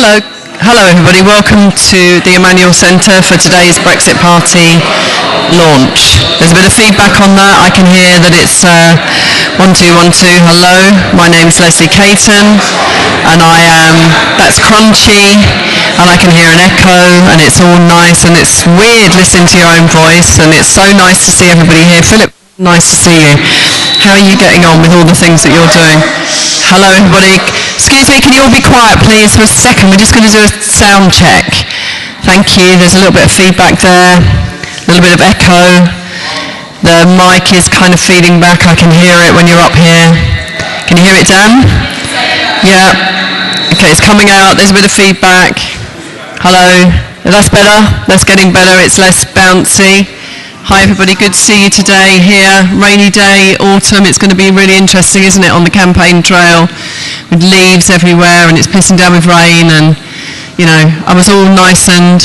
Hello everybody, welcome to the Emmanuel Centre for today's Brexit Party launch. There's a bit of feedback on that. I can hear that it's 1212. Hello, my name's Leslie Caton and that's crunchy and I can hear an echo and it's all nice and it's weird listening to your own voice and it's so nice to see everybody here. Philip, nice to see you. How are you getting on with all the things that you're doing? Hello everybody. Excuse me, can you all be quiet please for a second? We're just going to do a sound check. Thank you. There's a little bit of feedback there, a little bit of echo. The mic is kind of feeding back. I can hear it when you're up here. Can you hear it, Dan? Yeah. Okay, it's coming out. There's a bit of feedback. Hello. That's better. That's getting better. It's less bouncy. Hi everybody, good to see you today here. Rainy day, autumn, it's going to be really interesting, isn't it, on the campaign trail with leaves everywhere and it's pissing down with rain and, you know, I was all nice and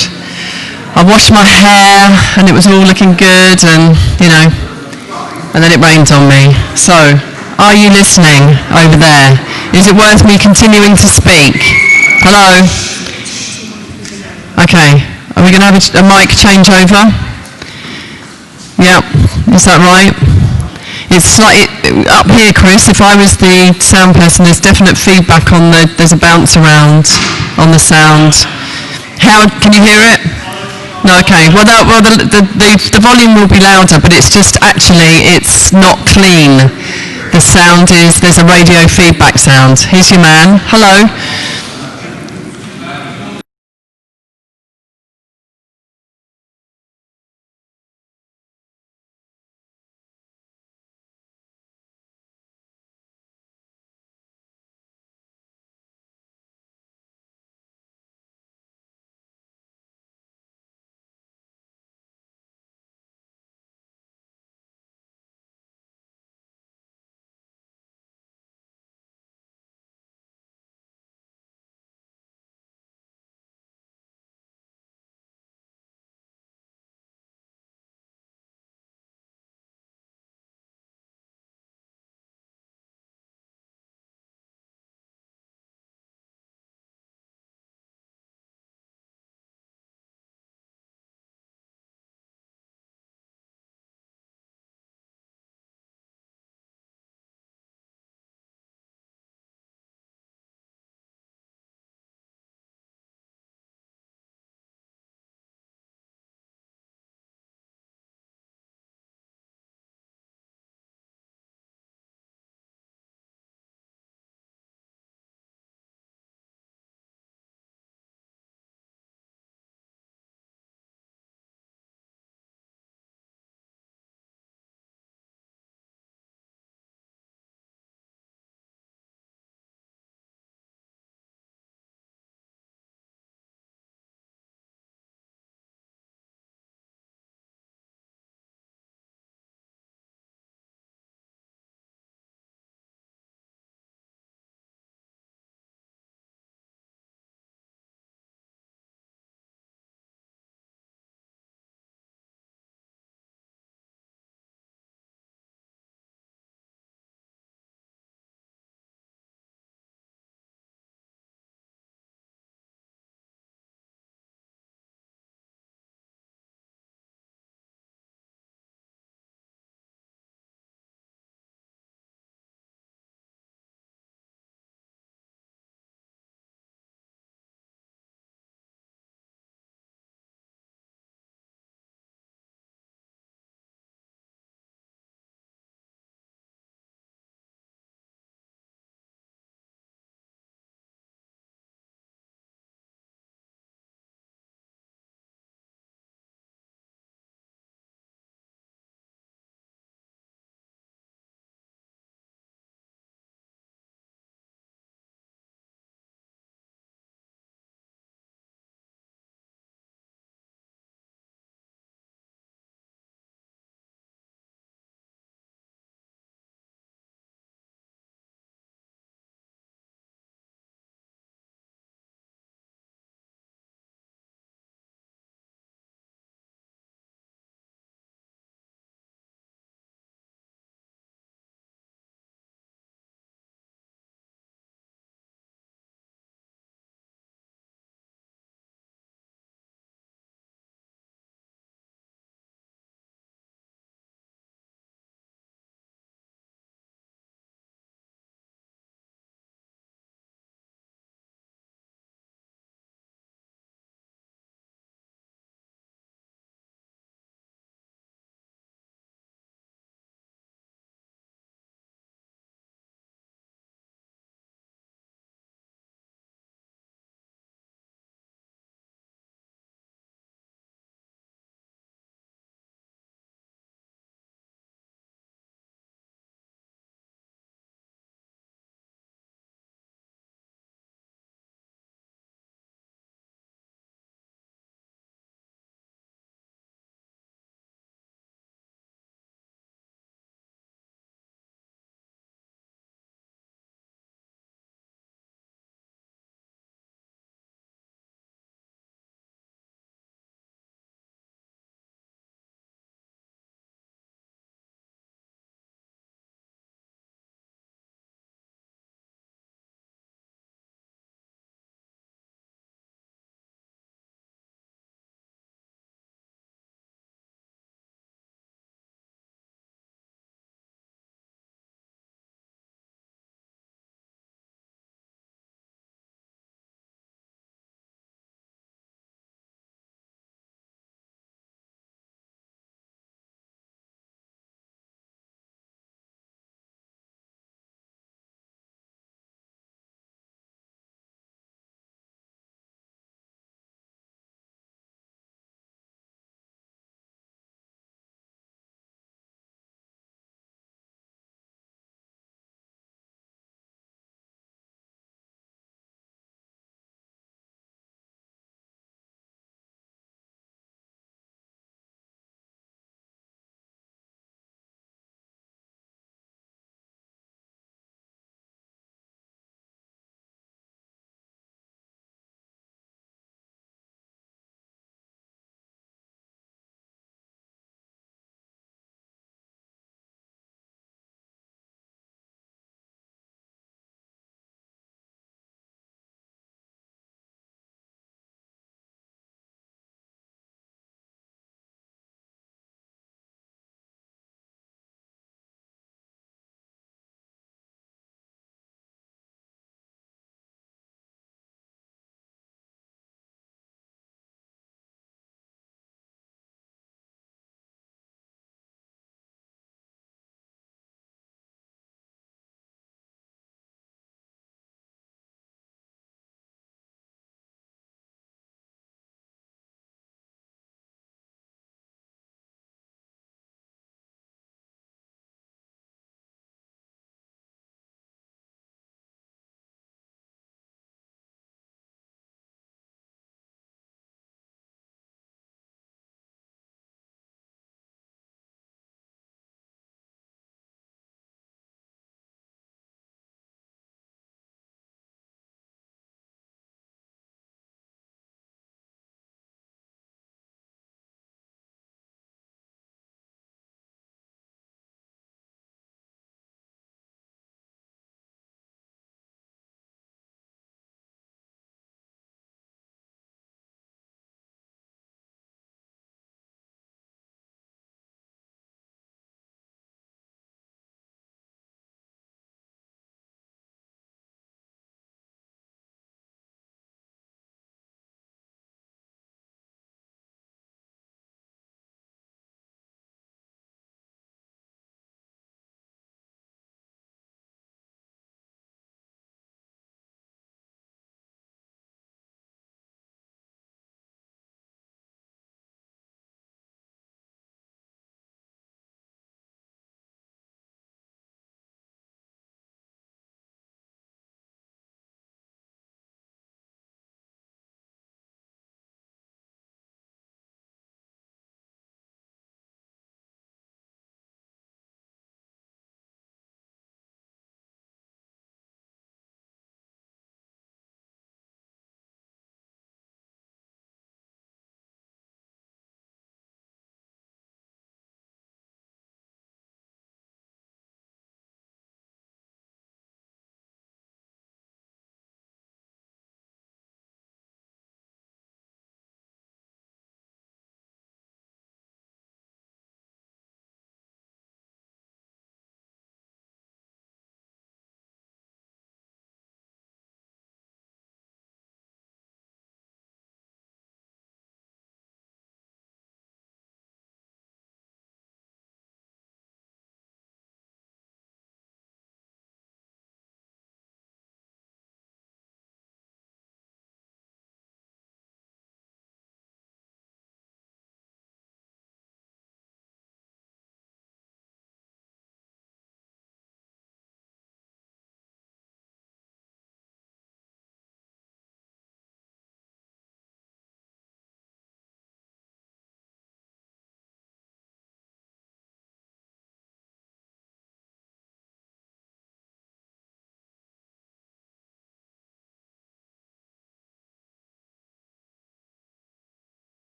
I washed my hair and it was all looking good and, you know, and then it rained on me. So, are you listening over there? Is it worth me continuing to speak? Hello? Okay, are we going to have a mic changeover? Yeah, is that right? It's slightly up here, Chris. If I was the sound person, there's definite feedback on there's a bounce around on the sound. How can you hear it? No, okay. Well, the volume will be louder, but it's just actually it's not clean. The sound there's a radio feedback sound. Here's your man. Hello.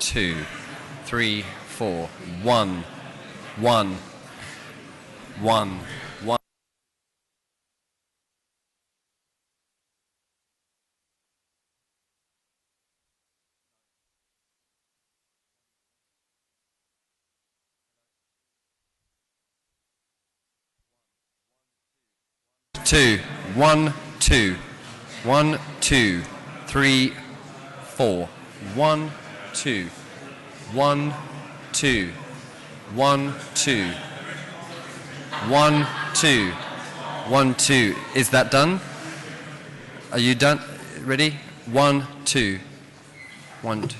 2, 3, 4. 1, 1, 1, 1. 2, 1, 2, 1, 2, 3, 4. 1, 2, 1, 2, 1, 2, 1, 2, 1, 2. Is that done? Are you done? Ready? 1, 2, 1, 2.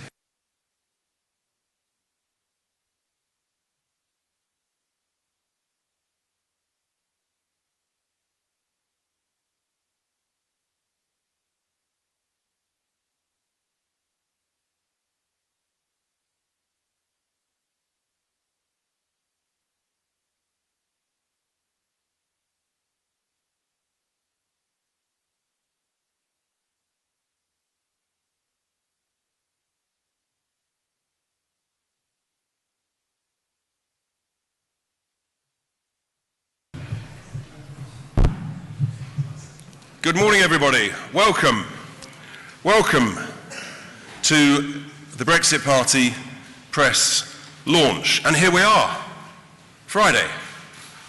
Good morning, everybody. Welcome. Welcome to the Brexit Party press launch. And here we are, Friday,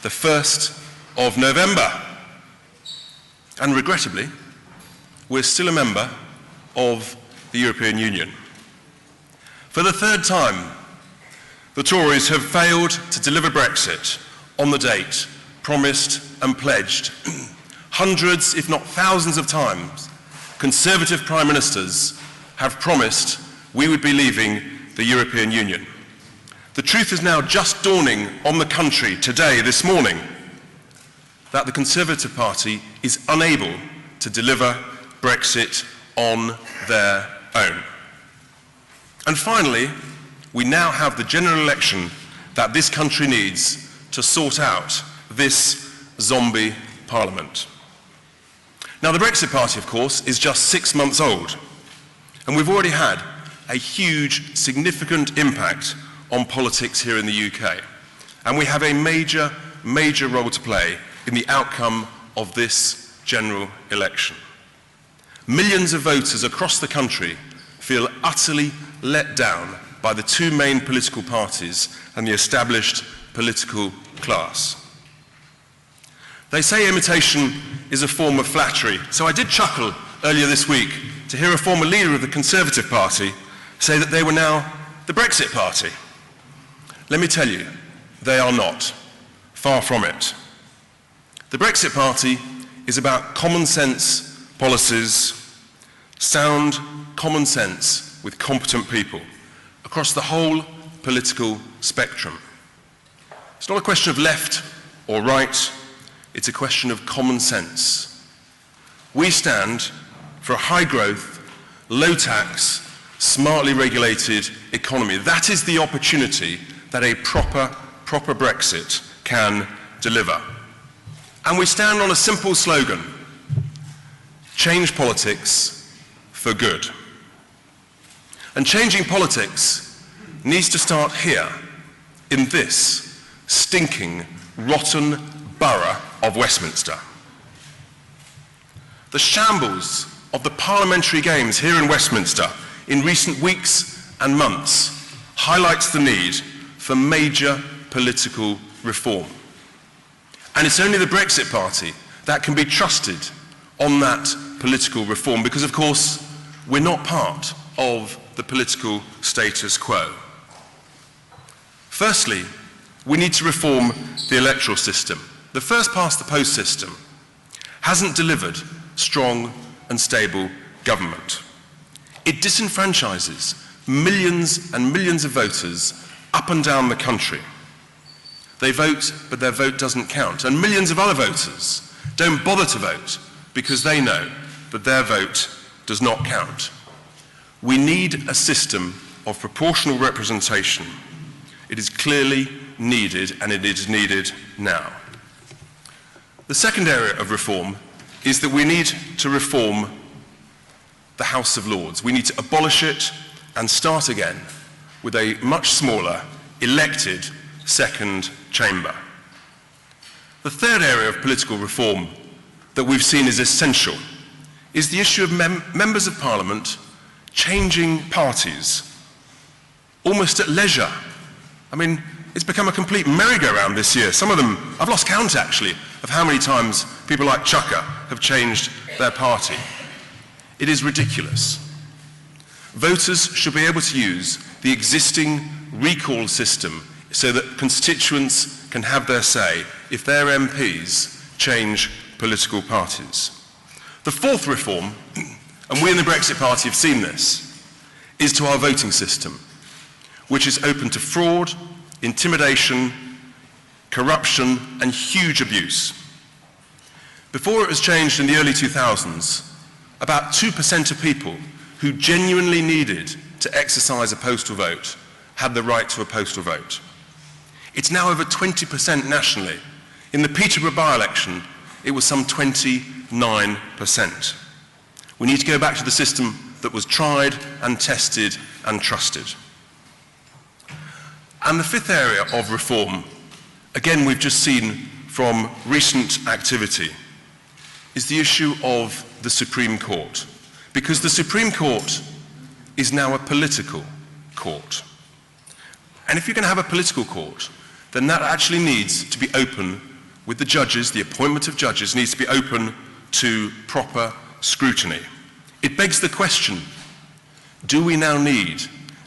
the 1st of November. And regrettably, we're still a member of the European Union. For the third time, the Tories have failed to deliver Brexit on the date promised and pledged. Hundreds, if not thousands of times, Conservative Prime Ministers have promised we would be leaving the European Union. The truth is now just dawning on the country today, this morning, that the Conservative Party is unable to deliver Brexit on their own. And finally, we now have the general election that this country needs to sort out this zombie parliament. Now, the Brexit Party, of course, is just 6 months old, and we've already had a huge, significant impact on politics here in the UK, and we have a major, major role to play in the outcome of this general election. Millions of voters across the country feel utterly let down by the two main political parties and the established political class. They say imitation is a form of flattery, so I did chuckle earlier this week to hear a former leader of the Conservative Party say that they were now the Brexit Party. Let me tell you, they are not. Far from it. The Brexit Party is about common sense policies, sound common sense with competent people across the whole political spectrum. It's not a question of left or right. It's a question of common sense. We stand for a high-growth, low-tax, smartly regulated economy. That is the opportunity that a proper Brexit can deliver. And we stand on a simple slogan: change politics for good. And changing politics needs to start here, in this stinking, rotten borough of Westminster. The shambles of the parliamentary games here in Westminster in recent weeks and months highlights the need for major political reform. And it's only the Brexit Party that can be trusted on that political reform because, of course, we're not part of the political status quo. Firstly, we need to reform the electoral system. The first-past-the-post system hasn't delivered strong and stable government. It disenfranchises millions and millions of voters up and down the country. They vote, but their vote doesn't count. And millions of other voters don't bother to vote because they know that their vote does not count. We need a system of proportional representation. It is clearly needed, and it is needed now. The second area of reform is that we need to reform the House of Lords. We need to abolish it and start again with a much smaller, elected second chamber. The third area of political reform that we've seen is essential is the issue of members of Parliament changing parties almost at leisure. I mean, it's become a complete merry-go-round this year. Some of them, I've lost count actually, of how many times people like Chucker have changed their party. It is ridiculous. Voters should be able to use the existing recall system so that constituents can have their say if their MPs change political parties. The fourth reform, and we in the Brexit Party have seen this, is to our voting system, which is open to fraud, intimidation, corruption, and huge abuse. Before it was changed in the early 2000s, about 2% of people who genuinely needed to exercise a postal vote had the right to a postal vote. It's now over 20% nationally. In the Peterborough by-election, it was some 29%. We need to go back to the system that was tried and tested and trusted. And the fifth area of reform, again we've just seen from recent activity, is the issue of the Supreme Court. Because the Supreme Court is now a political court. And if you're going to have a political court, then that actually needs to be open with the judges, the appointment of judges needs to be open to proper scrutiny. It begs the question, do we now need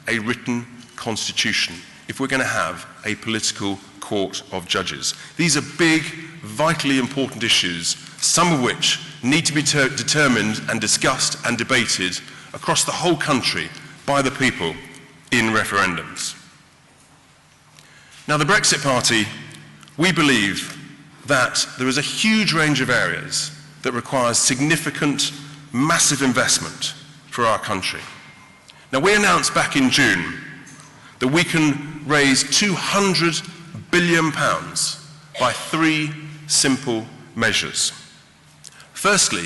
a written constitution if we're going to have a political court of judges? These are big, vitally important issues, some of which need to be determined and discussed and debated across the whole country by the people in referendums. Now, the Brexit Party, we believe that there is a huge range of areas that requires significant, massive investment for our country. Now, we announced back in June that we can raise £200 billion by three simple measures. Firstly,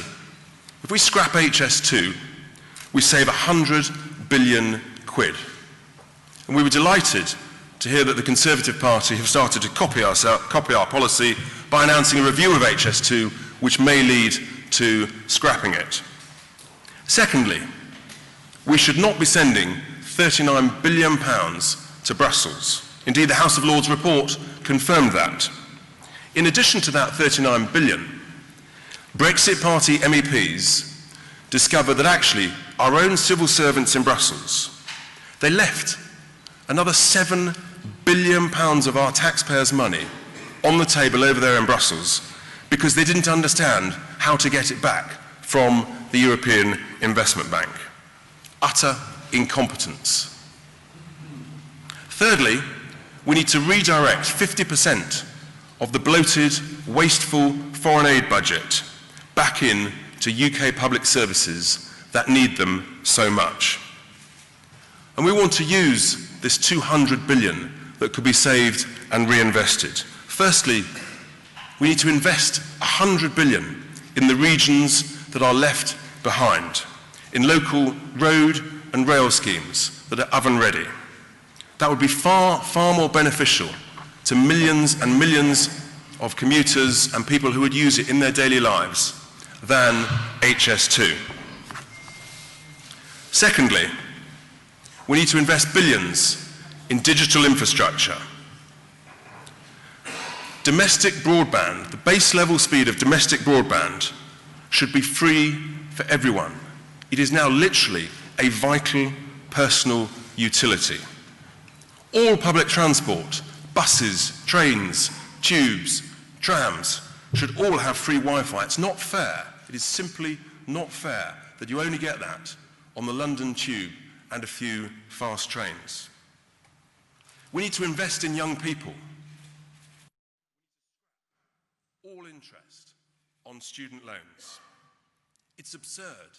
if we scrap HS2, we save 100 billion quid. And we were delighted to hear that the Conservative Party have started to copy our policy by announcing a review of HS2, which may lead to scrapping it. Secondly, we should not be sending £39 billion to Brussels. Indeed, the House of Lords report confirmed that. In addition to that 39 billion, Brexit Party MEPs discovered that actually our own civil servants in Brussels, they left another £7 billion of our taxpayers' money on the table over there in Brussels because they didn't understand how to get it back from the European Investment Bank. Utter incompetence. Thirdly, we need to redirect 50% of the bloated, wasteful foreign aid budget back in to UK public services that need them so much. And we want to use this 200 billion that could be saved and reinvested. Firstly, we need to invest 100 billion in the regions that are left behind, in local road and rail schemes that are oven ready. That would be far, far more beneficial to millions and millions of commuters and people who would use it in their daily lives than HS2. Secondly, we need to invest billions in digital infrastructure. Domestic broadband, the base level speed of domestic broadband, should be free for everyone. It is now literally a vital personal utility. All public transport, buses, trains, tubes, trams, should all have free Wi-Fi. It's not fair. It is simply not fair that you only get that on the London Tube and a few fast trains. We need to invest in young people. All interest on student loans. It's absurd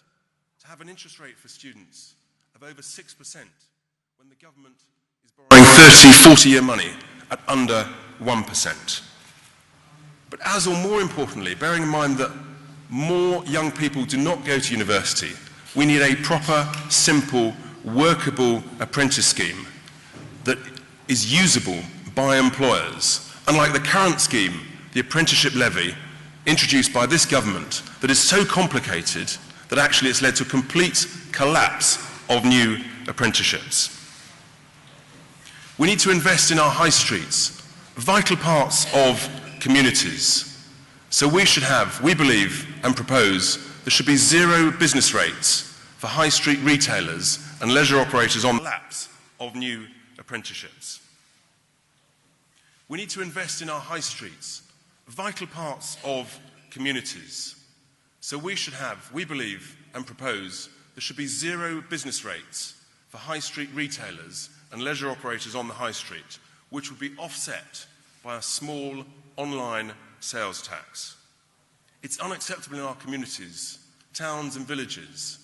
to have an interest rate for students of over 6% when the government is borrowing 30, 40-year money at under 1%. But as or more importantly, bearing in mind that more young people do not go to university, we need a proper, simple, workable apprentice scheme that is usable by employers, unlike the current scheme, the apprenticeship levy, introduced by this government, that is so complicated that actually it's led to a complete collapse of new apprenticeships. We need to invest in our high streets, vital parts of communities. So we should have, we believe and propose, there should be zero business rates for high street retailers and leisure operators on the collapse of new apprenticeships. We need to invest in our high streets, vital parts of communities. So we should have, we believe and propose, there should be zero business rates for high street retailers and leisure operators on the high street, which would be offset by a small online sales tax. It's unacceptable in our communities, towns and villages,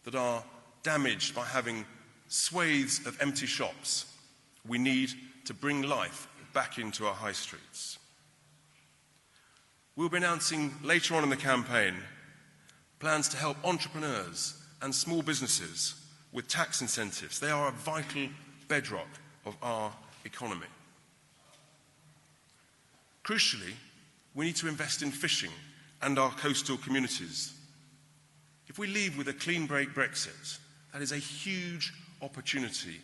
that are damaged by having swathes of empty shops. We need to bring life back into our high streets. We'll be announcing later on in the campaign plans to help entrepreneurs and small businesses with tax incentives. They are a vital bedrock of our economy. Crucially, we need to invest in fishing and our coastal communities. If we leave with a clean break Brexit, that is a huge opportunity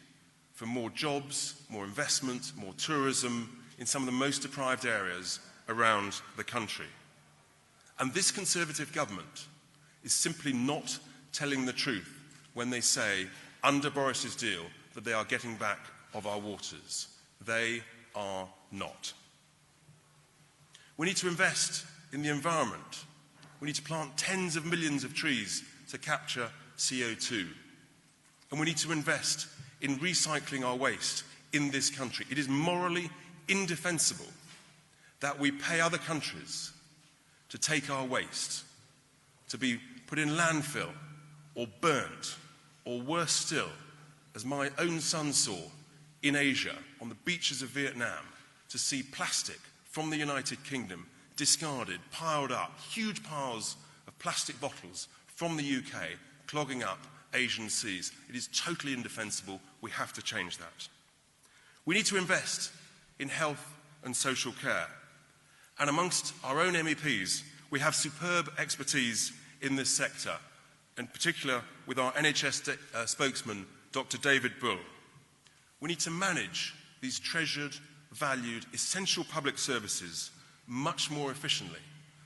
for more jobs, more investment, more tourism in some of the most deprived areas around the country. And this Conservative government is simply not telling the truth when they say, under Boris's deal, that they are getting back of our waters. They are not. We need to invest in the environment. We need to plant tens of millions of trees to capture CO2. And we need to invest in recycling our waste in this country. It is morally indefensible that we pay other countries to take our waste, to be put in landfill or burnt, or worse still, as my own son saw in Asia, on the beaches of Vietnam, to see plastic from the United Kingdom discarded, piled up, huge piles of plastic bottles from the UK, clogging up Asian seas. It is totally indefensible. We have to change that. We need to invest in health and social care. And amongst our own MEPs, we have superb expertise in this sector, in particular with our NHS spokesman, Dr. David Bull. We need to manage these treasured, valued, essential public services much more efficiently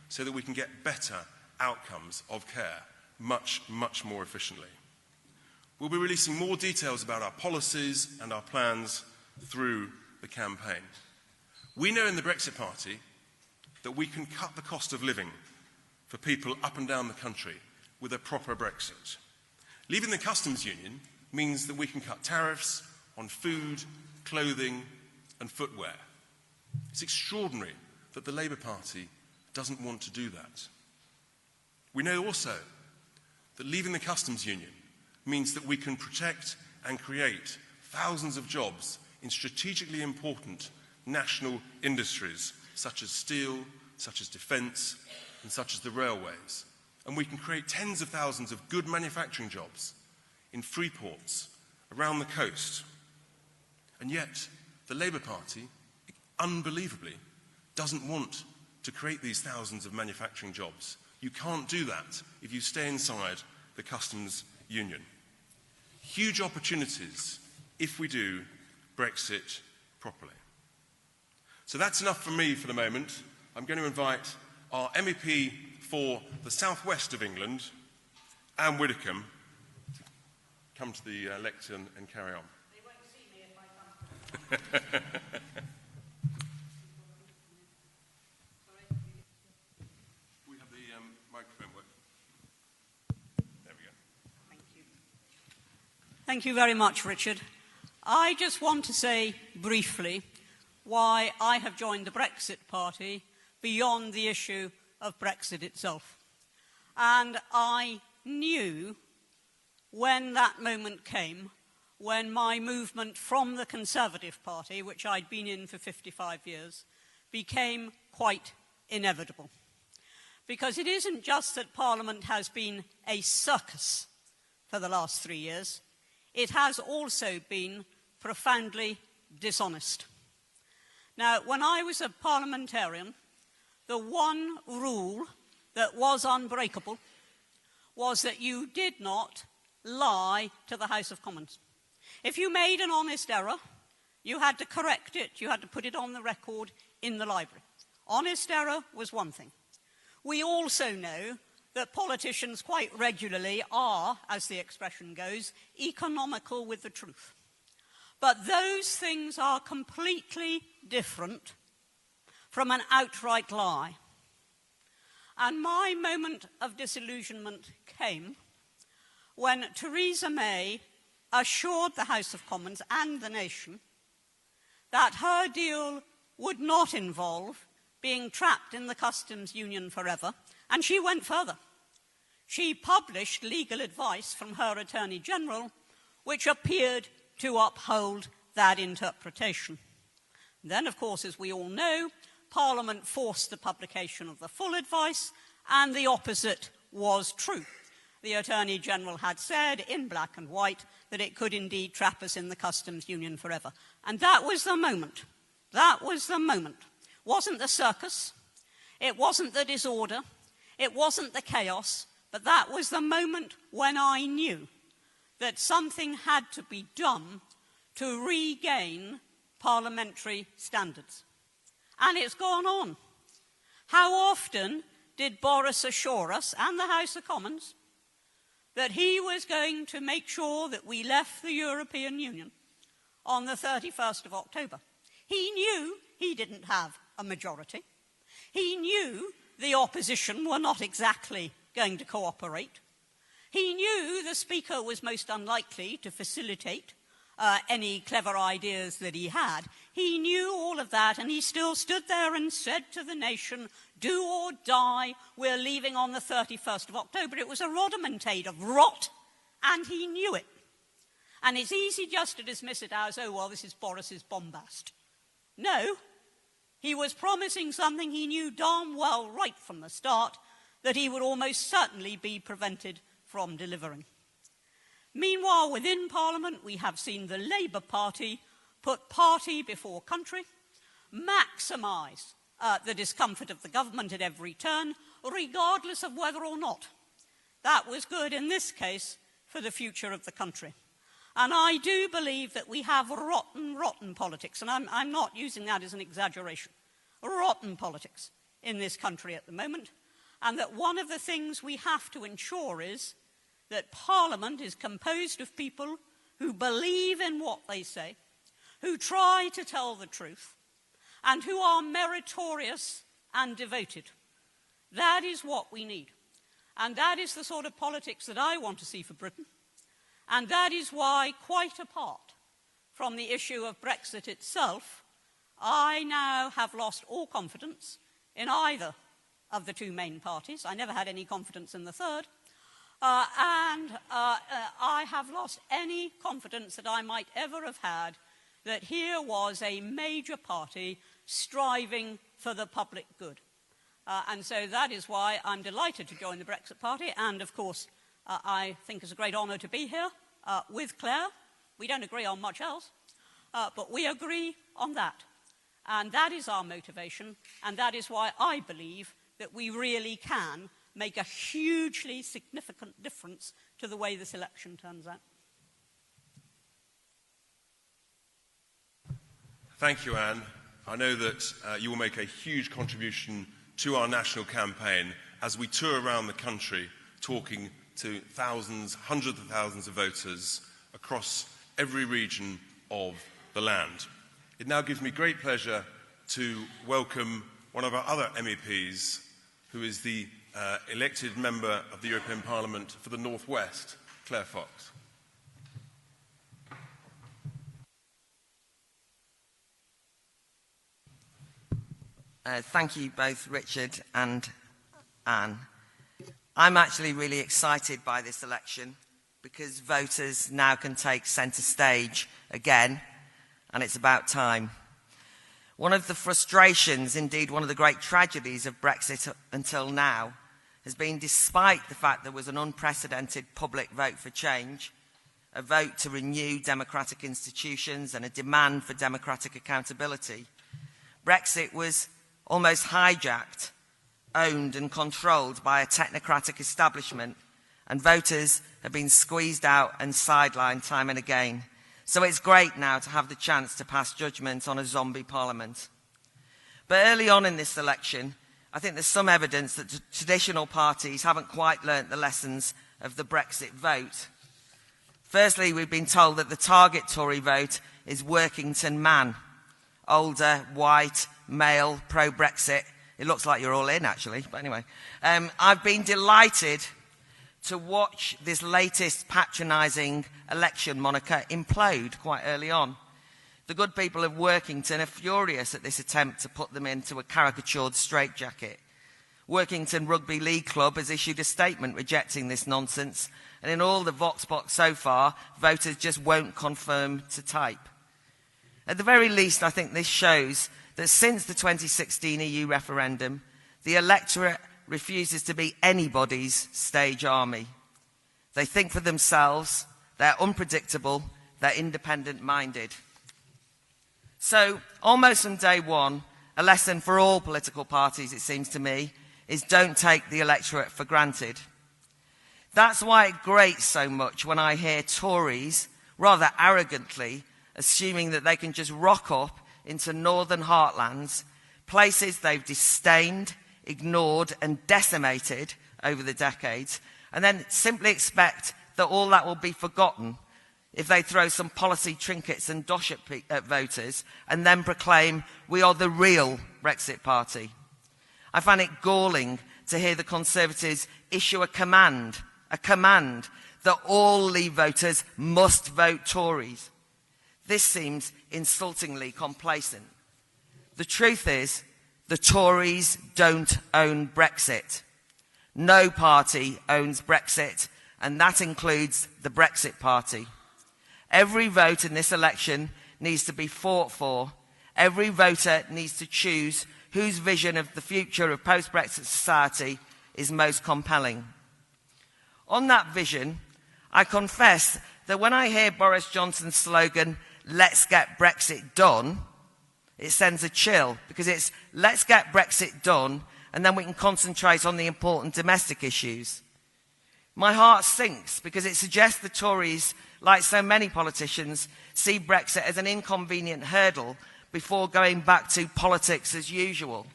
so that we can get better outcomes of care much, much more efficiently. We'll be releasing more details about our policies and our plans through the campaign. We know in the Brexit Party that we can cut the cost of living for people up and down the country with a proper Brexit. Leaving the customs union means that we can cut tariffs on food, clothing and footwear. It's extraordinary that the Labour Party doesn't want to do that. We know also that leaving the customs union means that we can protect and create thousands of jobs in strategically important national industries such as steel, such as defence and such as the railways. And we can create tens of thousands of good manufacturing jobs in free ports around the coast. And yet the Labour Party, unbelievably, doesn't want to create these thousands of manufacturing jobs. You can't do that if you stay inside the customs union. Huge opportunities if we do Brexit properly. So that's enough from me for the moment. I'm going to invite our MEP for the southwest of England, Anne Widdecombe, to come to the lectern and carry on. They won't see me if I come. We have the microphone work. There we go. Thank you. Thank you very much, Richard. I just want to say briefly why I have joined the Brexit Party beyond the issue of Brexit itself. And I knew when that moment came, when my movement from the Conservative Party, which I'd been in for 55 years, became quite inevitable. Because it isn't just that Parliament has been a circus for the last 3 years, it has also been profoundly dishonest. Now, when I was a parliamentarian, the one rule that was unbreakable was that you did not lie to the House of Commons. If you made an honest error, you had to correct it, you had to put it on the record in the library. Honest error was one thing. We also know that politicians quite regularly are, as the expression goes, economical with the truth. But those things are completely different from an outright lie. And my moment of disillusionment came when Theresa May assured the House of Commons and the nation that her deal would not involve being trapped in the customs union forever, and she went further. She published legal advice from her Attorney General, which appeared to uphold that interpretation. Then, of course, as we all know, Parliament forced the publication of the full advice, and the opposite was true. The Attorney General had said, in black and white, that it could indeed trap us in the customs union forever. And that was the moment. That was the moment. It wasn't the circus. It wasn't the disorder. It wasn't the chaos. But that was the moment when I knew that something had to be done to regain parliamentary standards. And it's gone on. How often did Boris assure us, and the House of Commons, that he was going to make sure that we left the European Union on the 31st of October? He knew he didn't have a majority. He knew the opposition were not exactly going to cooperate. He knew the Speaker was most unlikely to facilitate any clever ideas that he had. He knew all of that, and he still stood there and said to the nation, do or die, we're leaving on the 31st of October. It was a rhodomontade of rot, and he knew it. And it's easy just to dismiss it as, oh, well, this is Boris's bombast. No, he was promising something he knew darn well right from the start, that he would almost certainly be prevented from delivering. Meanwhile, within Parliament, we have seen the Labour Party put party before country, maximise the discomfort of the government at every turn, regardless of whether or not that was good, in this case, for the future of the country. And I do believe that we have rotten politics, and I'm not using that as an exaggeration, rotten politics in this country at the moment, and that one of the things we have to ensure is that Parliament is composed of people who believe in what they say, who try to tell the truth, and who are meritorious and devoted. That is what we need. And that is the sort of politics that I want to see for Britain. And that is why, quite apart from the issue of Brexit itself, I now have lost all confidence in either of the two main parties. I never had any confidence in the third. I have lost any confidence that I might ever have had that here was a major party striving for the public good. And so that is why I'm delighted to join the Brexit Party. And, of course, I think it's a great honour to be here with Claire. We don't agree on much else, but we agree on that. And that is our motivation, and that is why I believe that we really can make a hugely significant difference to the way this election turns out. Thank you, Anne. I know that you will make a huge contribution to our national campaign as we tour around the country talking to thousands, hundreds of thousands of voters across every region of the land. It now gives me great pleasure to welcome one of our other MEPs, who is the elected member of the European Parliament for the North West, Claire Fox. Thank you both, Richard and Anne. I'm actually really excited by this election because voters now can take centre stage again, and it's about time. One of the frustrations, indeed one of the great tragedies of Brexit until now, has been, despite the fact there was an unprecedented public vote for change, a vote to renew democratic institutions and a demand for democratic accountability, Brexit was almost hijacked, owned and controlled by a technocratic establishment, and voters have been squeezed out and sidelined time and again. So it's great now to have the chance to pass judgment on a zombie parliament. But early on in this election, I think there's some evidence that traditional parties haven't quite learnt the lessons of the Brexit vote. Firstly, we've been told that the target Tory vote is Workington man. Older, white, male, pro-Brexit. It looks like you're all in, actually, but anyway. I've been delighted to watch this latest patronising election moniker implode quite early on. The good people of Workington are furious at this attempt to put them into a caricatured straitjacket. Workington Rugby League Club has issued a statement rejecting this nonsense, and in all the Vox Box so far, voters just won't confirm to type. At the very least, I think this shows that since the 2016 EU referendum, the electorate refuses to be anybody's stage army. They think for themselves, they're unpredictable, they're independent-minded. So, almost from day one, a lesson for all political parties, it seems to me, is don't take the electorate for granted. That's why it grates so much when I hear Tories, rather arrogantly, assuming that they can just rock up into northern heartlands, places they've disdained, ignored and decimated over the decades, and then simply expect that all that will be forgotten if they throw some policy trinkets and dosh at voters and then proclaim we are the real Brexit party. I find it galling to hear the Conservatives issue a command that all Leave voters must vote Tories. This seems insultingly complacent. The truth is, the Tories don't own Brexit. No party owns Brexit, and that includes the Brexit Party. Every vote in this election needs to be fought for. Every voter needs to choose whose vision of the future of post-Brexit society is most compelling. On that vision, I confess that when I hear Boris Johnson's slogan, "Let's get Brexit done," it sends a chill, because it's let's get Brexit done and then we can concentrate on the important domestic issues. My heart sinks because it suggests the Tories, like so many politicians, see Brexit as an inconvenient hurdle before going back to politics as usual.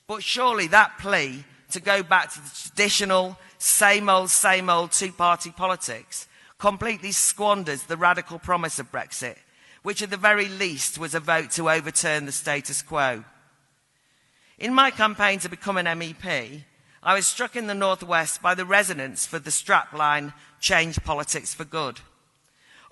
But surely that plea to go back to the traditional, same old two-party politics completely squanders the radical promise of Brexit, which at the very least was a vote to overturn the status quo. In my campaign to become an MEP, I was struck in the Northwest by the resonance for the strapline, "Change politics for good."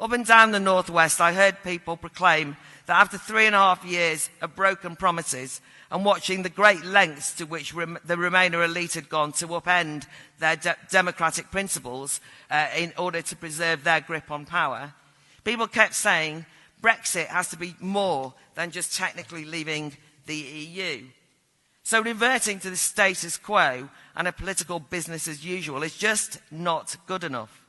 Up and down the Northwest, I heard people proclaim that after 3.5 years of broken promises and watching the great lengths to which the Remainer elite had gone to upend their democratic principles in order to preserve their grip on power, people kept saying Brexit has to be more than just technically leaving the EU. So reverting to the status quo and a political business as usual is just not good enough.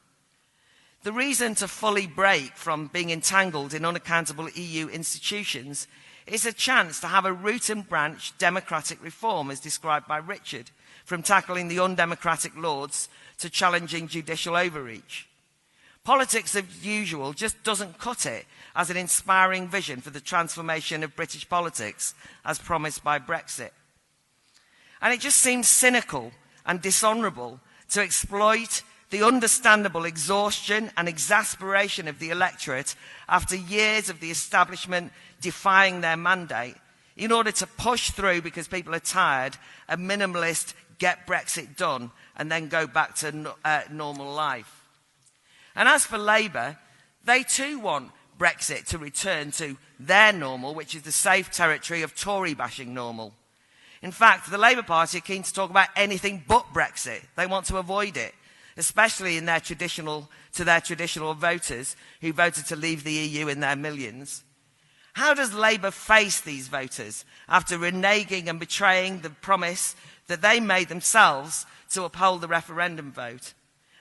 The reason to fully break from being entangled in unaccountable EU institutions is a chance to have a root and branch democratic reform, as described by Richard, from tackling the undemocratic Lords to challenging judicial overreach. Politics as usual just doesn't cut it as an inspiring vision for the transformation of British politics as promised by Brexit. And it just seems cynical and dishonourable to exploit the understandable exhaustion and exasperation of the electorate after years of the establishment defying their mandate in order to push through, because people are tired, a minimalist get Brexit done and then go back to normal life. And as for Labour, they too want Brexit to return to their normal, which is the safe territory of Tory-bashing normal. In fact, the Labour Party are keen to talk about anything but Brexit. They want to avoid it, especially to their traditional voters who voted to leave the EU in their millions. How does Labour face these voters after reneging and betraying the promise that they made themselves to uphold the referendum vote?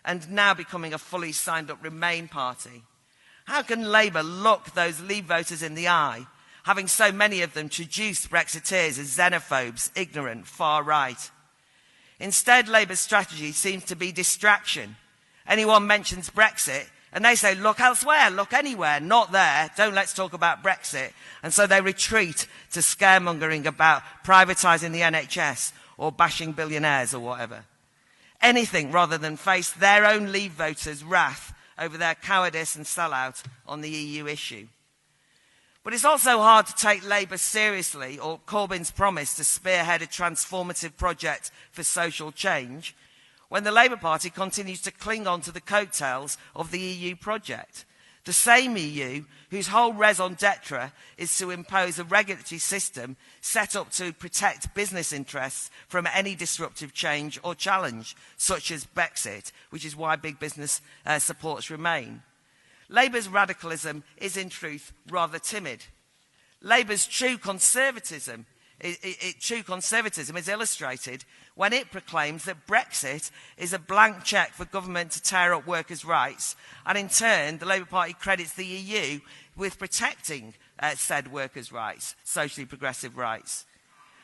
and now becoming a fully signed-up Remain party. How can Labour look those Leave voters in the eye, having so many of them traduce Brexiteers as xenophobes, ignorant, far-right? Instead, Labour's strategy seems to be distraction. Anyone mentions Brexit, and they say, look elsewhere, look anywhere, not there, let's talk about Brexit. And so they retreat to scaremongering about privatising the NHS or bashing billionaires or whatever. Anything rather than face their own Leave voters' wrath over their cowardice and sellout on the EU issue. But it's also hard to take Labour seriously, or Corbyn's promise to spearhead a transformative project for social change, when the Labour Party continues to cling on to the coattails of the EU project. The same EU whose whole raison d'etre is to impose a regulatory system set up to protect business interests from any disruptive change or challenge, such as Brexit, which is why big business supports Remain. Labour's radicalism is in truth rather timid. Labour's true conservatism is illustrated when it proclaims that Brexit is a blank cheque for government to tear up workers' rights, and in turn the Labour Party credits the EU with protecting said workers' rights, socially progressive rights.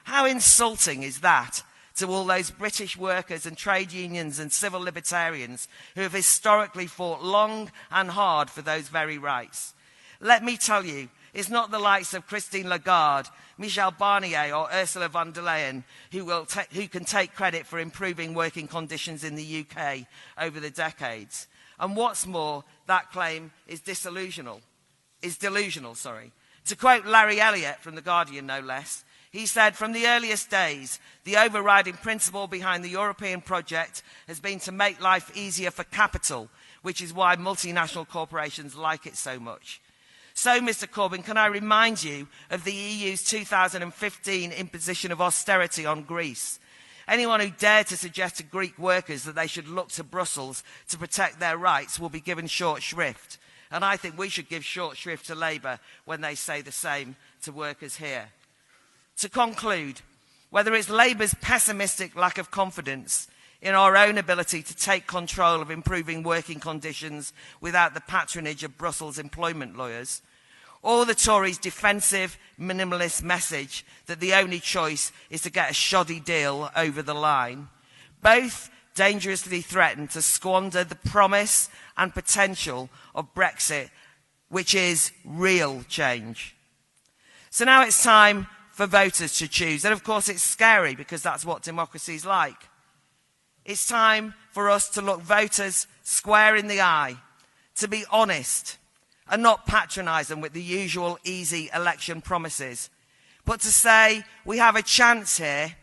How insulting is that to all those British workers and trade unions and civil libertarians who have historically fought long and hard for those very rights? Let me tell you, it's not the likes of Christine Lagarde, Michel Barnier or Ursula von der Leyen who can take credit for improving working conditions in the UK over the decades. And what's more, that claim is delusional. To quote Larry Elliott from The Guardian, no less, he said, from the earliest days, the overriding principle behind the European project has been to make life easier for capital, which is why multinational corporations like it so much. So, Mr Corbyn, can I remind you of the EU's 2015 imposition of austerity on Greece? Anyone who dared to suggest to Greek workers that they should look to Brussels to protect their rights will be given short shrift. And I think we should give short shrift to Labour when they say the same to workers here. To conclude, whether it's Labour's pessimistic lack of confidence in our own ability to take control of improving working conditions without the patronage of Brussels employment lawyers, or the Tories' defensive, minimalist message that the only choice is to get a shoddy deal over the line, both dangerously threaten to squander the promise and potential of Brexit, which is real change. So now it's time for voters to choose. And of course it's scary because that's what democracy's like. It's time for us to look voters square in the eye, to be honest and not patronise them with the usual easy election promises, but to say we have a chance here,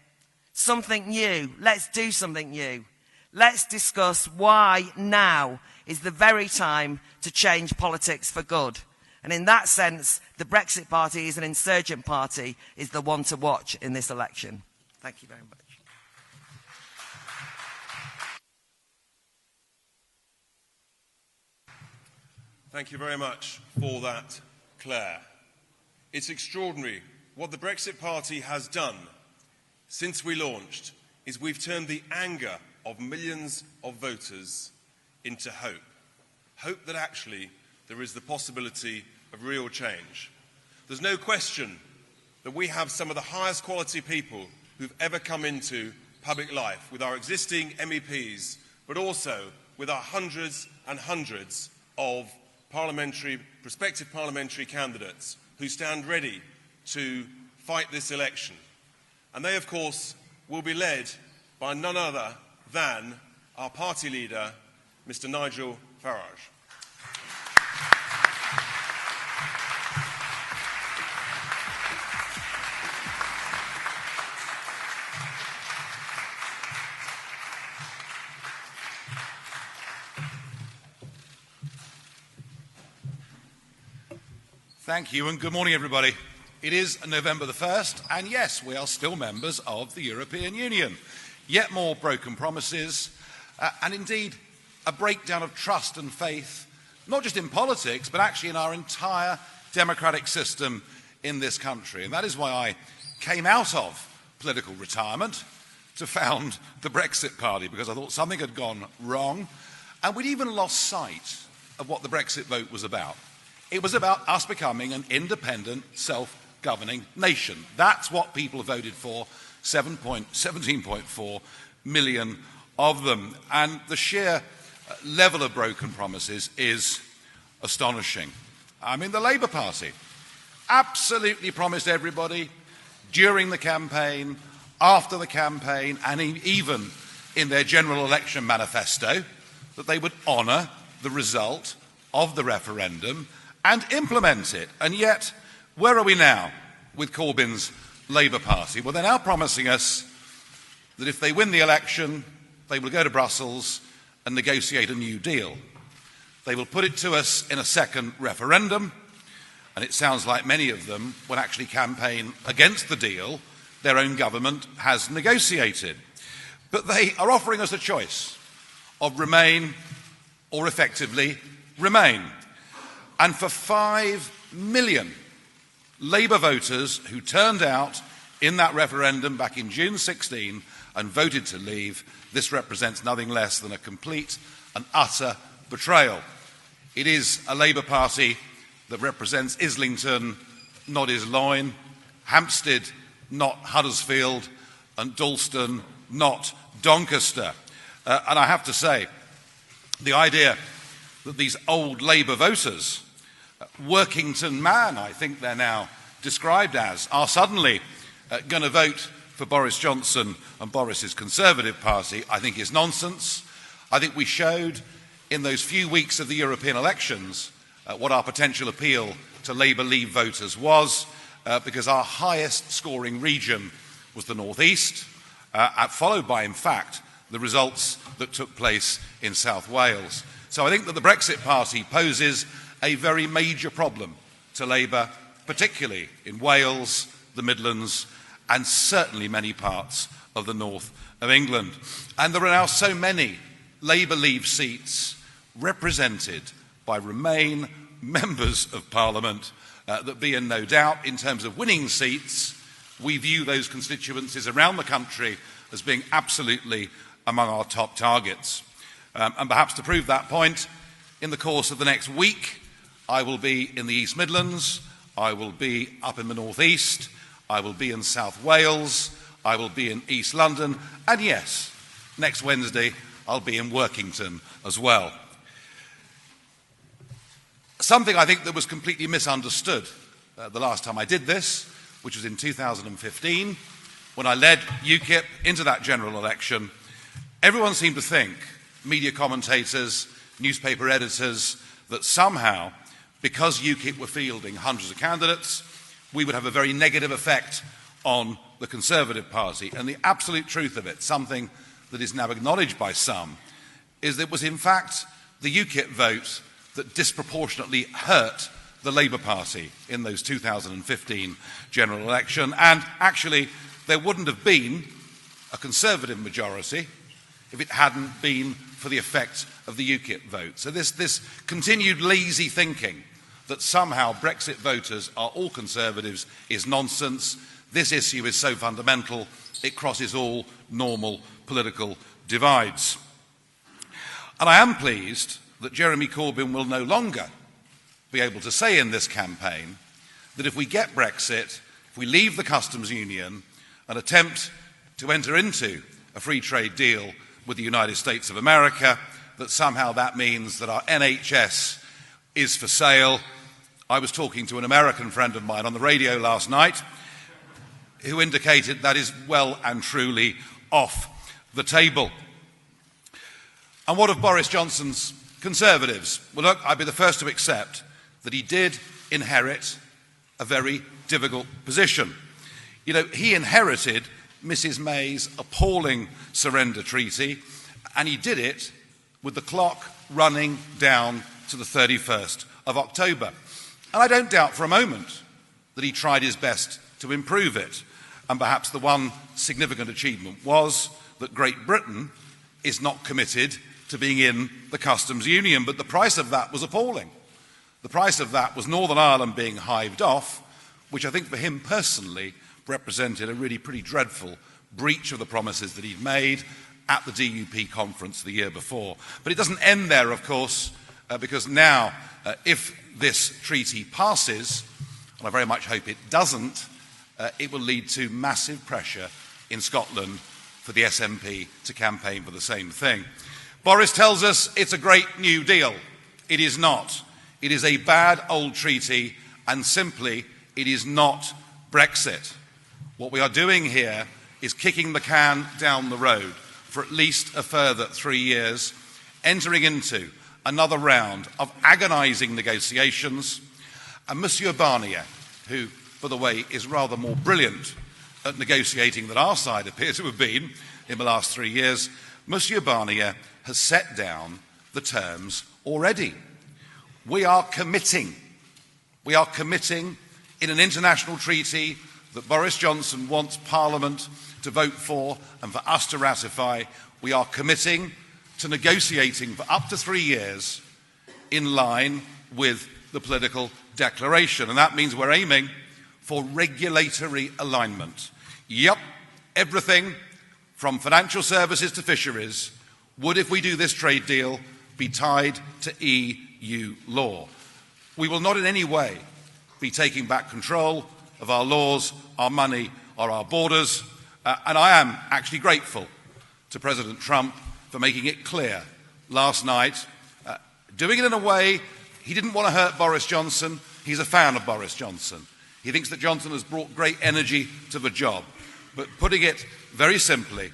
something new, let's do something new. Let's discuss why now is the very time to change politics for good. And in that sense, the Brexit Party is an insurgent party, is the one to watch in this election. Thank you very much. Thank you very much for that, Claire. It's extraordinary. What the Brexit Party has done since we launched is we've turned the anger of millions of voters into hope. Hope that actually there is the possibility of real change. There's no question that we have some of the highest quality people who've ever come into public life with our existing MEPs, but also with our hundreds and hundreds of prospective parliamentary candidates who stand ready to fight this election. And they, of course, will be led by none other than our party leader, Mr. Nigel Farage. Thank you and good morning, everybody. It is November the 1st, and yes, we are still members of the European Union. Yet more broken promises, and indeed a breakdown of trust and faith, not just in politics, but actually in our entire democratic system in this country. And that is why I came out of political retirement to found the Brexit Party, because I thought something had gone wrong. And we'd even lost sight of what the Brexit vote was about. It was about us becoming an independent, self-governing nation. That's what people voted for, 17.4 million of them. And the sheer level of broken promises is astonishing. I mean, the Labour Party absolutely promised everybody during the campaign, after the campaign, and even in their general election manifesto that they would honour the result of the referendum and implement it. And yet, where are we now with Corbyn's Labour Party? Well, they're now promising us that if they win the election, they will go to Brussels and negotiate a new deal. They will put it to us in a second referendum, and it sounds like many of them will actually campaign against the deal their own government has negotiated. But they are offering us a choice of remain or effectively remain. And for 5 million Labour voters who turned out in that referendum back in June 16 and voted to leave, this represents nothing less than a complete and utter betrayal. It is a Labour Party that represents Islington, not Isloin, Hampstead, not Huddersfield, and Dalston, not Doncaster. And I have to say, the idea that these old Labour voters, Workington man, I think they're now described as, are suddenly going to vote for Boris Johnson and Boris's Conservative Party, I think is nonsense. I think we showed in those few weeks of the European elections what our potential appeal to Labour Leave voters was, because our highest scoring region was the North East, followed by, in fact, the results that took place in South Wales. So I think that the Brexit Party poses a very major problem to Labour, particularly in Wales, the Midlands, and certainly many parts of the north of England. And there are now so many Labour Leave seats represented by Remain members of Parliament that be in no doubt, in terms of winning seats, we view those constituencies around the country as being absolutely among our top targets. And perhaps to prove that point, in the course of the next week, I will be in the East Midlands, I will be up in the North East, I will be in South Wales, I will be in East London, and yes, next Wednesday I'll be in Workington as well. Something I think that was completely misunderstood the last time I did this, which was in 2015, when I led UKIP into that general election. Everyone seemed to think, media commentators, newspaper editors, that somehow, because UKIP were fielding hundreds of candidates, we would have a very negative effect on the Conservative Party. And the absolute truth of it, something that is now acknowledged by some, is that it was in fact the UKIP vote that disproportionately hurt the Labour Party in those 2015 general election. And actually, there wouldn't have been a Conservative majority if it hadn't been for the effect of the UKIP vote. So this continued lazy thinking that somehow Brexit voters are all Conservatives is nonsense. This issue is so fundamental, it crosses all normal political divides. And I am pleased that Jeremy Corbyn will no longer be able to say in this campaign that if we get Brexit, if we leave the customs union and attempt to enter into a free trade deal with the United States of America, that somehow that means that our NHS is for sale. I was talking to an American friend of mine on the radio last night who indicated that is well and truly off the table. And what of Boris Johnson's Conservatives? Well, look, I'd be the first to accept that he did inherit a very difficult position. You know, he inherited Mrs. May's appalling surrender treaty, and he did it with the clock running down to the 31st of October. And I don't doubt for a moment that he tried his best to improve it. And perhaps the one significant achievement was that Great Britain is not committed to being in the customs union, but the price of that was appalling. The price of that was Northern Ireland being hived off, which I think for him personally represented a really pretty dreadful breach of the promises that he'd made, at the DUP conference the year before. But it doesn't end there, of course, because now, if this treaty passes, and I very much hope it doesn't, it will lead to massive pressure in Scotland for the SNP to campaign for the same thing. Boris tells us it's a great new deal. It is not. It is a bad old treaty, and simply, it is not Brexit. What we are doing here is kicking the can down the road for at least a further 3 years, entering into another round of agonising negotiations. And Monsieur Barnier, who, by the way, is rather more brilliant at negotiating than our side appears to have been in the last 3 years, Monsieur Barnier has set down the terms already. We are committing in an international treaty that Boris Johnson wants Parliament to vote for and for us to ratify. We are committing to negotiating for up to 3 years in line with the political declaration. And that means we're aiming for regulatory alignment. Yep, everything from financial services to fisheries would, if we do this trade deal, be tied to EU law. We will not in any way be taking back control of our laws, our money, or our borders. And I am actually grateful to President Trump for making it clear last night, doing it in a way he didn't want to hurt Boris Johnson. He's a fan of Boris Johnson. He thinks that Johnson has brought great energy to the job. But putting it very simply,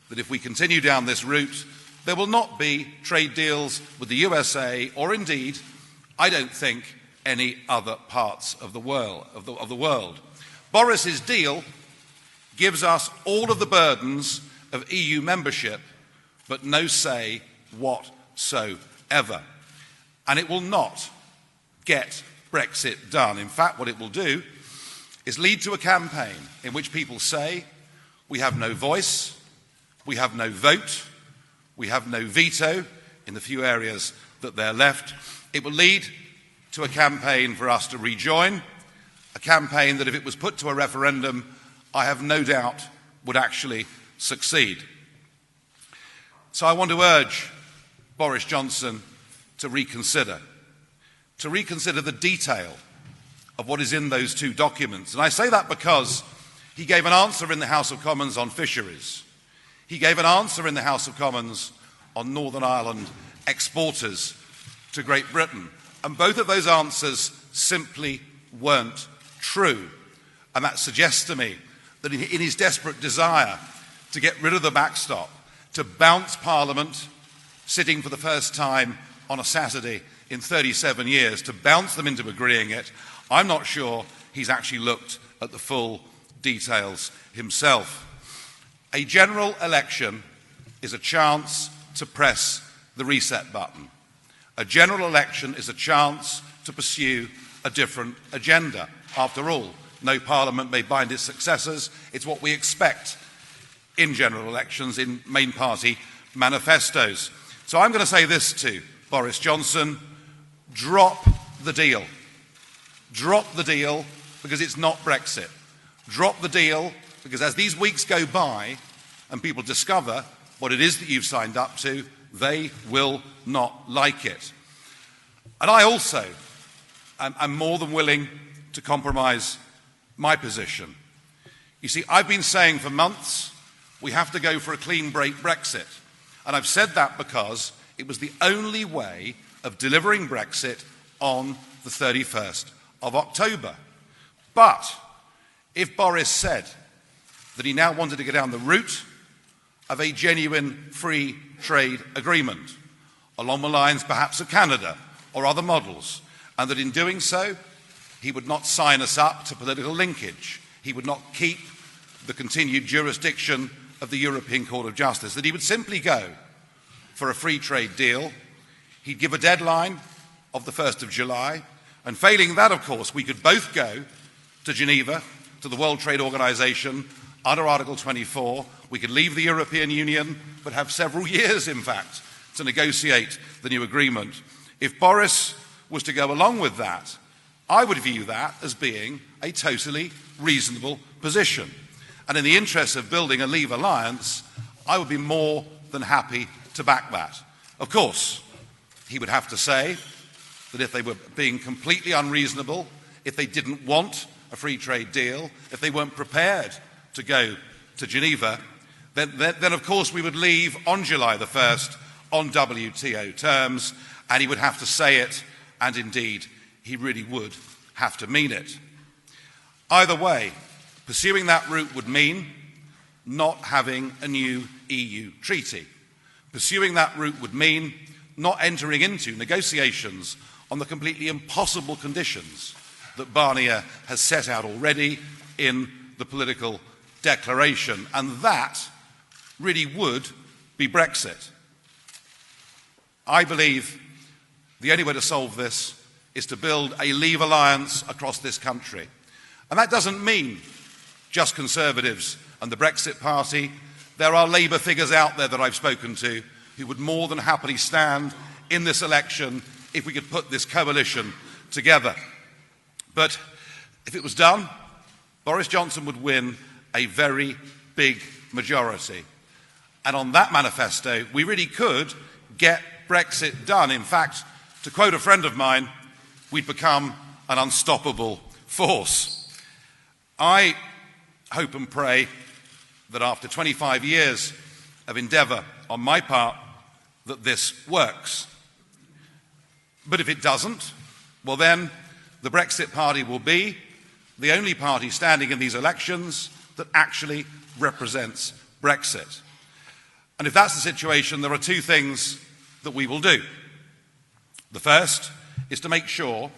that if we continue down this route, there will not be trade deals with the USA, or indeed, I don't think, any other parts of the world. Boris's deal gives us all of the burdens of EU membership, but no say whatsoever. And it will not get Brexit done. In fact, what it will do is lead to a campaign in which people say, we have no voice, we have no vote, we have no veto in the few areas that they're left. It will lead to a campaign for us to rejoin, a campaign that if it was put to a referendum, I have no doubt would actually succeed. So I want to urge Boris Johnson to reconsider the detail of what is in those two documents. And I say that because he gave an answer in the House of Commons on fisheries. He gave an answer in the House of Commons on Northern Ireland exporters to Great Britain. And both of those answers simply weren't true. And that suggests to me that in his desperate desire to get rid of the backstop, to bounce Parliament, sitting for the first time on a Saturday in 37 years, to bounce them into agreeing it, I'm not sure he's actually looked at the full details himself. A general election is a chance to press the reset button. A general election is a chance to pursue a different agenda. After all, no parliament may bind its successors. It's what we expect in general elections, in main party manifestos. So I'm going to say this to Boris Johnson: drop the deal. Drop the deal because it's not Brexit. Drop the deal because as these weeks go by and people discover what it is that you've signed up to, they will not like it. And I also am more than willing to compromise my position. You see, I've been saying for months we have to go for a clean break Brexit. And I've said that because it was the only way of delivering Brexit on the 31st of October. But if Boris said that he now wanted to go down the route of a genuine free trade agreement, along the lines perhaps of Canada or other models, and that in doing so he would not sign us up to political linkage, he would not keep the continued jurisdiction of the European Court of Justice, that he would simply go for a free trade deal, he'd give a deadline of the 1st of July, and failing that, of course, we could both go to Geneva, to the World Trade Organization, under Article 24. We could leave the European Union, but have several years, in fact, to negotiate the new agreement. If Boris was to go along with that, I would view that as being a totally reasonable position. And in the interest of building a Leave alliance, I would be more than happy to back that. Of course, he would have to say that if they were being completely unreasonable, if they didn't want a free trade deal, if they weren't prepared to go to Geneva, then of course we would leave on July the 1st on WTO terms, and he would have to say it, and indeed he really would have to mean it. Either way, pursuing that route would mean not having a new EU treaty. Pursuing that route would mean not entering into negotiations on the completely impossible conditions that Barnier has set out already in the political declaration, and that really would be Brexit. I believe the only way to solve this is to build a Leave alliance across this country. And that doesn't mean just Conservatives and the Brexit Party. There are Labour figures out there that I've spoken to who would more than happily stand in this election if we could put this coalition together. But if it was done, Boris Johnson would win a very big majority. And on that manifesto, we really could get Brexit done. In fact, to quote a friend of mine, we'd become an unstoppable force. I hope and pray that after 25 years of endeavour on my part, that this works. But if it doesn't, well then, the Brexit Party will be the only party standing in these elections that actually represents Brexit. And if that's the situation, there are two things that we will do. The first is to make sure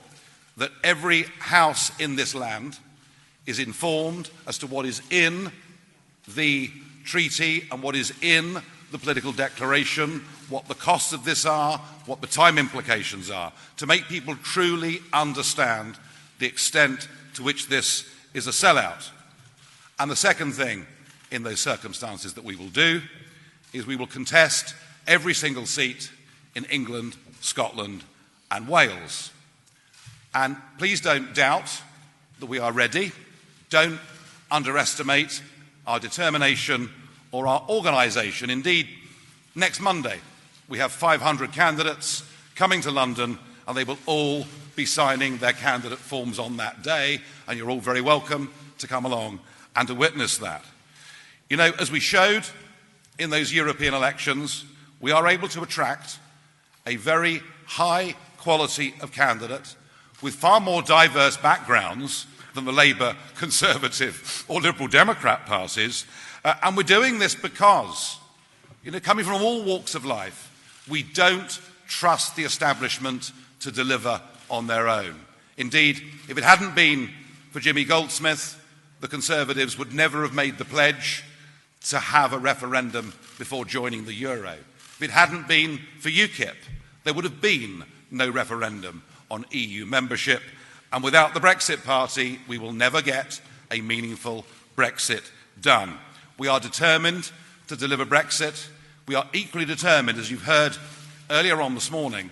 that every house in this land is informed as to what is in the treaty and what is in the political declaration, what the costs of this are, what the time implications are, to make people truly understand the extent to which this is a sellout. And the second thing in those circumstances that we will do is we will contest every single seat in England, Scotland and Wales. And please don't doubt that we are ready. Don't underestimate our determination or our organisation. Indeed, next Monday we have 500 candidates coming to London, and they will all be signing their candidate forms on that day, and you're all very welcome to come along and to witness that. You know, as we showed in those European elections, we are able to attract a very high quality of candidate with far more diverse backgrounds than the Labour, Conservative or Liberal Democrat parties. And we're doing this because, you know, coming from all walks of life, we don't trust the establishment to deliver on their own. Indeed, if it hadn't been for Jimmy Goldsmith, the Conservatives would never have made the pledge to have a referendum before joining the euro. If it hadn't been for UKIP, there would have been no referendum on EU membership. And without the Brexit Party, we will never get a meaningful Brexit done. We are determined to deliver Brexit. We are equally determined, as you've heard earlier on this morning,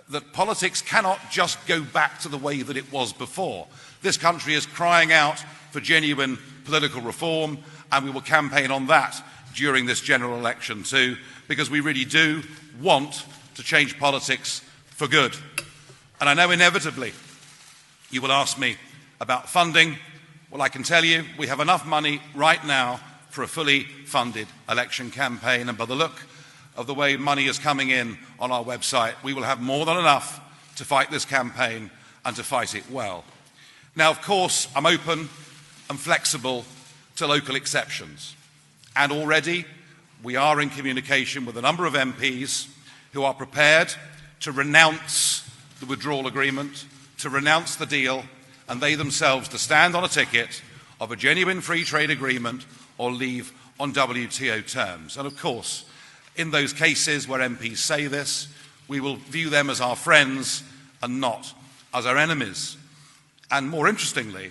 that politics cannot just go back to the way that it was before. This country is crying out for genuine political reform, and we will campaign on that during this general election too, because we really do want to change politics for good. And I know inevitably you will ask me about funding. Well, I can tell you we have enough money right now for a fully funded election campaign, and by the look of the way money is coming in on our website, we will have more than enough to fight this campaign and to fight it well. Now, of course, I'm open and flexible to local exceptions, and already we are in communication with a number of MPs who are prepared to renounce the withdrawal agreement, to renounce the deal, and they themselves to stand on a ticket of a genuine free trade agreement or leave on WTO terms. And of course, in those cases where MPs say this, we will view them as our friends and not as our enemies. And more interestingly,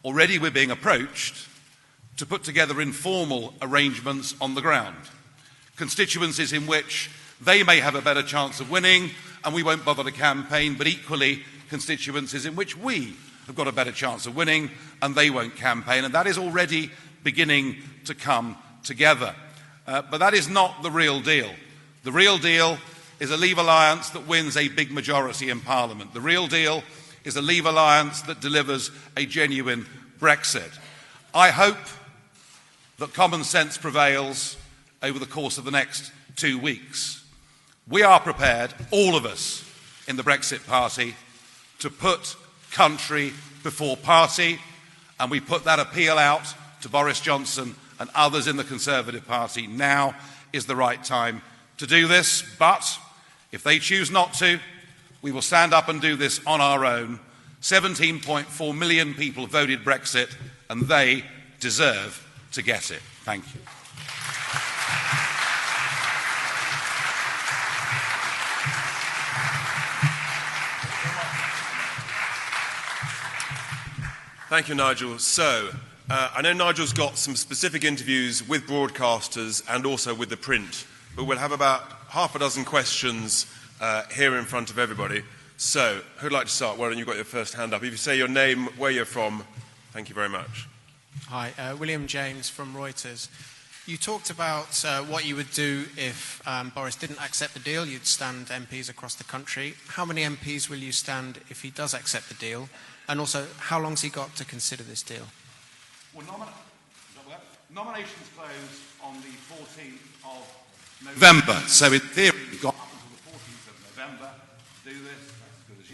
already we're being approached to put together informal arrangements on the ground, constituencies in which they may have a better chance of winning and we won't bother to campaign, but equally constituencies in which we have got a better chance of winning and they won't campaign. And that is already beginning to come together. But that is not the real deal. The real deal is a Leave alliance that wins a big majority in Parliament. The real deal is a Leave alliance that delivers a genuine Brexit. I hope that common sense prevails over the course of the next 2 weeks. We are prepared, all of us in the Brexit Party, to put country before party, and we put that appeal out to Boris Johnson and others in the Conservative Party. Now is the right time to do this, but if they choose not to, we will stand up and do this on our own. 17.4 million people voted Brexit, and they deserve to get it. Thank you. Thank you, Nigel. So, I know Nigel's got some specific interviews with broadcasters and also with the print, but we'll have about half a dozen questions here in front of everybody. So, who'd like to start? Well, you've got your first hand up. If you say your name, where you're from, thank you very much. Hi, William James from Reuters. You talked about what you would do if Boris didn't accept the deal. You'd stand MPs across the country. How many MPs will you stand if he does accept the deal? And also, how long's he got to consider this deal? Well, nominations close on the 14th of November. So in theory, we've got up until the 14th of November to do this. That's as good as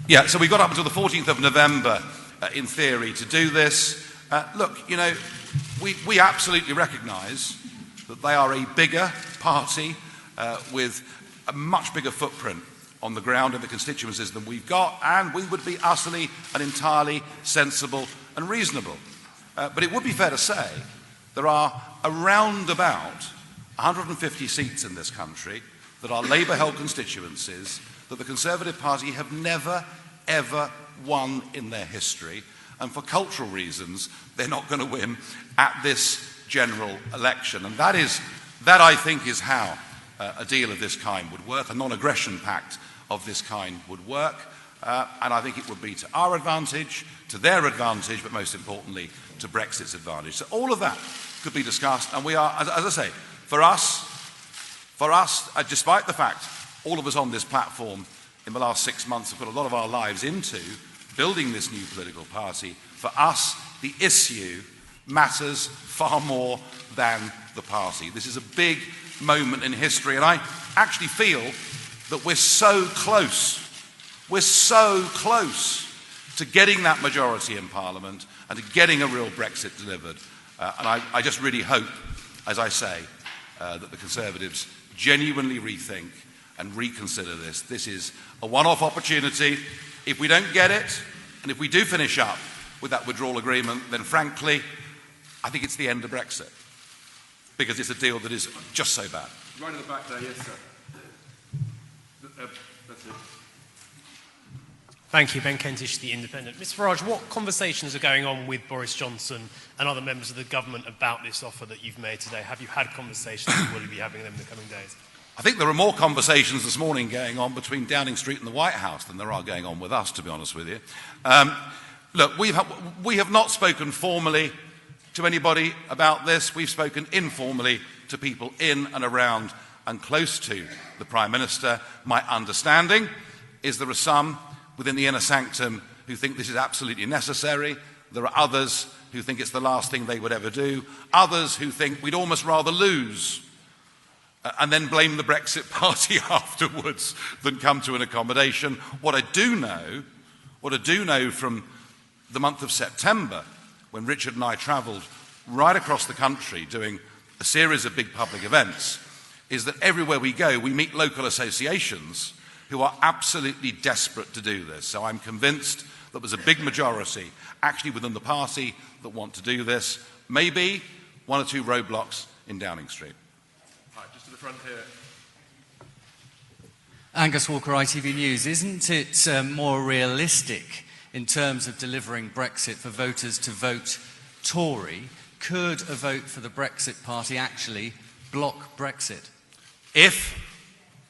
useless. So we've got up until the 14th of November, in theory, to do this. Look, you know, we absolutely recognise that they are a bigger party with a much bigger footprint on the ground in the constituencies than we've got, and we would be utterly and entirely sensible and reasonable. But it would be fair to say there are around about 150 seats in this country that are Labour-held constituencies that the Conservative Party have never, ever won in their history, and for cultural reasons they're not going to win at this general election. And that, I think, is how a deal of this kind would work, a non-aggression pact of this kind would work, and I think it would be to our advantage, to their advantage, but most importantly, to Brexit's advantage. So all of that could be discussed, and we are, as I say, for us, despite the fact all of us on this platform in the last 6 months have put a lot of our lives into building this new political party, for us, the issue matters far more than the party. This is a big moment in history, and I actually feel that we're so close to getting that majority in Parliament and to getting a real Brexit delivered. And I just really hope, as I say, that the Conservatives genuinely rethink and reconsider this. This is a one-off opportunity. If we don't get it, and if we do finish up with that withdrawal agreement, then frankly, I think it's the end of Brexit, because it's a deal that is just so bad. Right at the back there, yes, sir. That's it. Thank you, Ben Kentish, The Independent. Mr Farage, what conversations are going on with Boris Johnson and other members of the government about this offer that you've made today? Have you had conversations, and will you be having them in the coming days? I think there are more conversations this morning going on between Downing Street and the White House than there are going on with us, to be honest with you. Look, we have not spoken formally to anybody about this. We've spoken informally to people in and around and close to the Prime Minister. My understanding is there are some within the inner sanctum who think this is absolutely necessary. There are others who think it's the last thing they would ever do. Others who think we'd almost rather lose and then blame the Brexit Party afterwards than come to an accommodation. What I do know from the month of September, when Richard and I travelled right across the country doing a series of big public events, is that everywhere we go, we meet local associations who are absolutely desperate to do this. So I'm convinced that there's a big majority, actually within the party, that want to do this. Maybe one or two roadblocks in Downing Street. Right, just to the front here. Angus Walker, ITV News. Isn't it more realistic in terms of delivering Brexit for voters to vote Tory? Could a vote for the Brexit Party actually block Brexit? If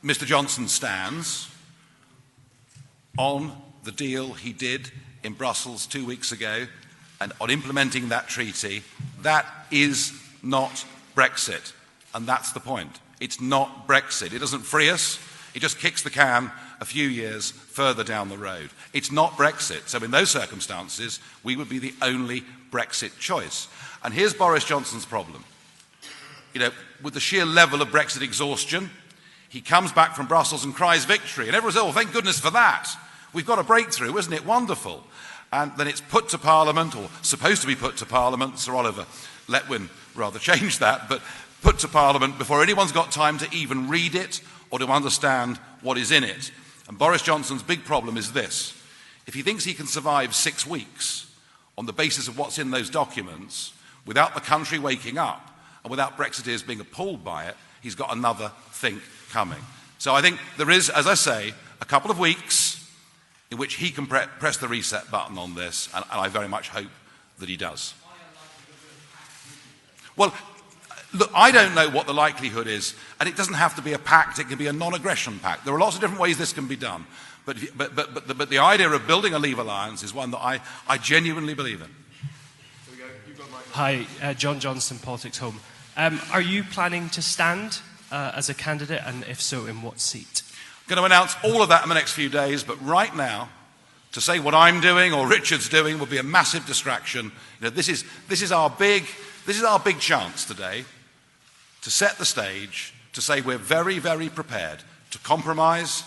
Mr Johnson stands on the deal he did in Brussels 2 weeks ago and on implementing that treaty, That is not Brexit. And that's the point. It's not Brexit. It doesn't free us. It just kicks the can a few years further down the road. It's not Brexit. So in those circumstances, we would be the only Brexit choice. And here's Boris Johnson's problem. You know, with the sheer level of Brexit exhaustion, he comes back from Brussels and cries victory. And everyone says, oh, thank goodness for that. We've got a breakthrough, isn't it wonderful? And then it's put to Parliament, or supposed to be put to Parliament. Sir Oliver Letwin rather changed that, but put to Parliament before anyone's got time to even read it or to understand what is in it. And Boris Johnson's big problem is this. If he thinks he can survive 6 weeks on the basis of what's in those documents, without the country waking up and without Brexiteers being appalled by it, he's got another think coming. So I think there is, as I say, a couple of weeks in which he can press the reset button on this, and I very much hope that he does. Well, look, I don't know what the likelihood is, and it doesn't have to be a pact, it can be a non-aggression pact. There are lots of different ways this can be done, but the idea of building a Leave alliance is one that I genuinely believe in. Hi, John Johnson, Politics Home. Are you planning to stand as a candidate, and if so, in what seat? I'm going to announce all of that in the next few days, but right now, to say what I'm doing or Richard's doing would be a massive distraction. You know, this is our big chance today to set the stage, to say we're very, very prepared to compromise,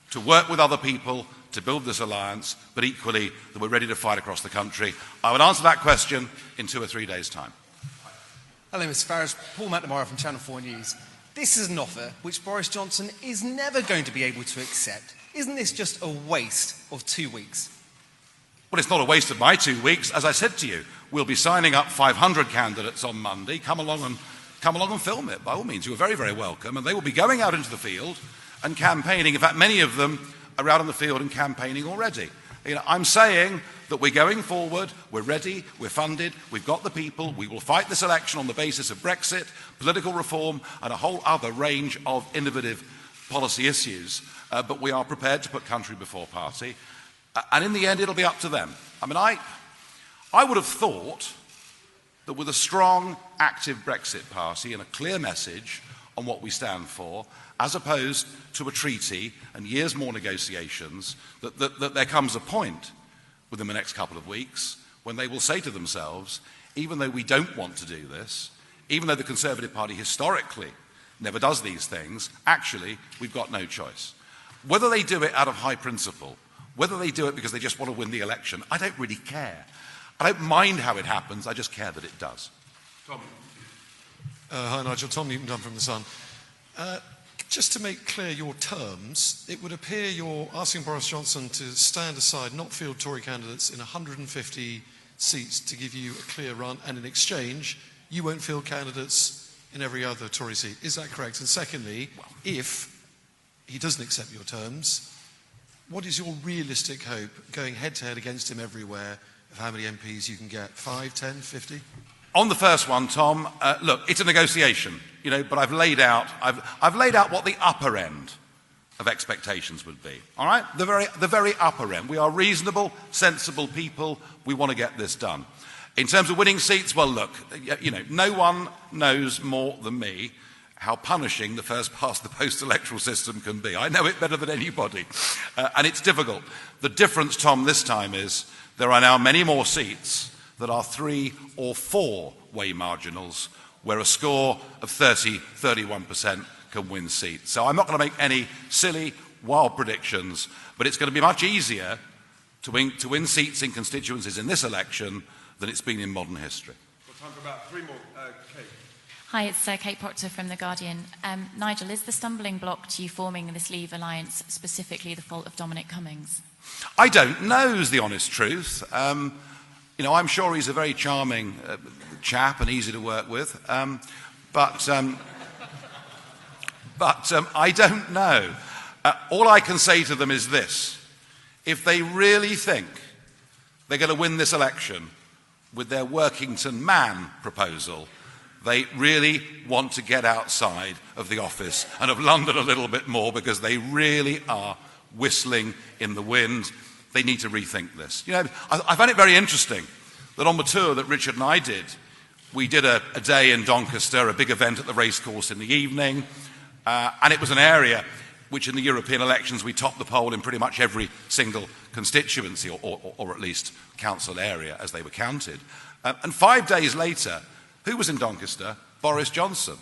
to work with other people, to build this alliance, but equally that we're ready to fight across the country. I would answer that question in 2 or 3 days' time. Hello, Mr Farage. Paul McNamara from Channel 4 News. This is an offer which Boris Johnson is never going to be able to accept. Isn't this just a waste of 2 weeks? Well, it's not a waste of my 2 weeks. As I said to you, we'll be signing up 500 candidates on Monday. Come along and film it, by all means. You're very, very welcome. And they will be going out into the field and campaigning. In fact, many of them are out in the field and campaigning already. You know, I'm saying that we're going forward, we're ready, we're funded, we've got the people, we will fight this election on the basis of Brexit, political reform, and a whole other range of innovative policy issues. But we are prepared to put country before party. And in the end, it'll be up to them. I mean, I would have thought that with a strong, active Brexit party and a clear message on what we stand for, as opposed to a treaty and years more negotiations, that there comes a point within the next couple of weeks when they will say to themselves, even though we don't want to do this, even though the Conservative Party historically never does these things, actually, we've got no choice. Whether they do it out of high principle, whether they do it because they just want to win the election, I don't really care. I don't mind how it happens, I just care that it does. Tom. Hi, Nigel. Tom Newton-Dunn from The Sun. Just to make clear your terms, it would appear you're asking Boris Johnson to stand aside, not field Tory candidates in 150 seats to give you a clear run, and in exchange, you won't field candidates in every other Tory seat. Is that correct? And secondly, if he doesn't accept your terms, what is your realistic hope going head-to-head against him everywhere of how many MPs you can get? 5, 10, 50? On the first one, Tom, look, it's a negotiation, you know, but I've laid out what the upper end of expectations would be. All right, the very upper end. We are reasonable, sensible people. We want to get this done. In terms of winning seats, well, look, you know, no one knows more than me how punishing the first past the post electoral system can be. I know it better than anybody, and it's difficult. The difference, Tom, this time is there are now many more seats that are 3 or 4 way marginals, where a score of 31% can win seats. So I'm not going to make any silly, wild predictions, but it's going to be much easier to win seats in constituencies in this election than it's been in modern history. We've got time for about 3 more. Kate. Hi, it's Kate Proctor from The Guardian. Nigel, is the stumbling block to you forming this Leave alliance specifically the fault of Dominic Cummings? I don't know is the honest truth. You know, I'm sure he's a very charming chap and easy to work with, but I don't know. All I can say to them is this. If they really think they're going to win this election with their Workington Man proposal, they really want to get outside of the office and of London a little bit more, because they really are whistling in the wind. They need to rethink this. You know, I find it very interesting that on the tour that Richard and I did We did a day in Doncaster, a big event at the racecourse in the evening, and it was an area which in the European elections we topped the poll in pretty much every single constituency, or at least council area as they were counted. And 5 days later, who was in Doncaster? Boris Johnson.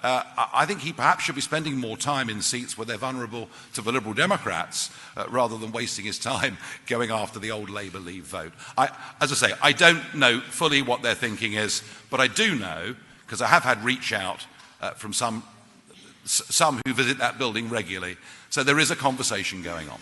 I think he perhaps should be spending more time in seats where they're vulnerable to the Liberal Democrats rather than wasting his time going after the old Labour Leave vote. As I say, I don't know fully what their thinking is, but I do know, because I have had reach out from some who visit that building regularly, so there is a conversation going on.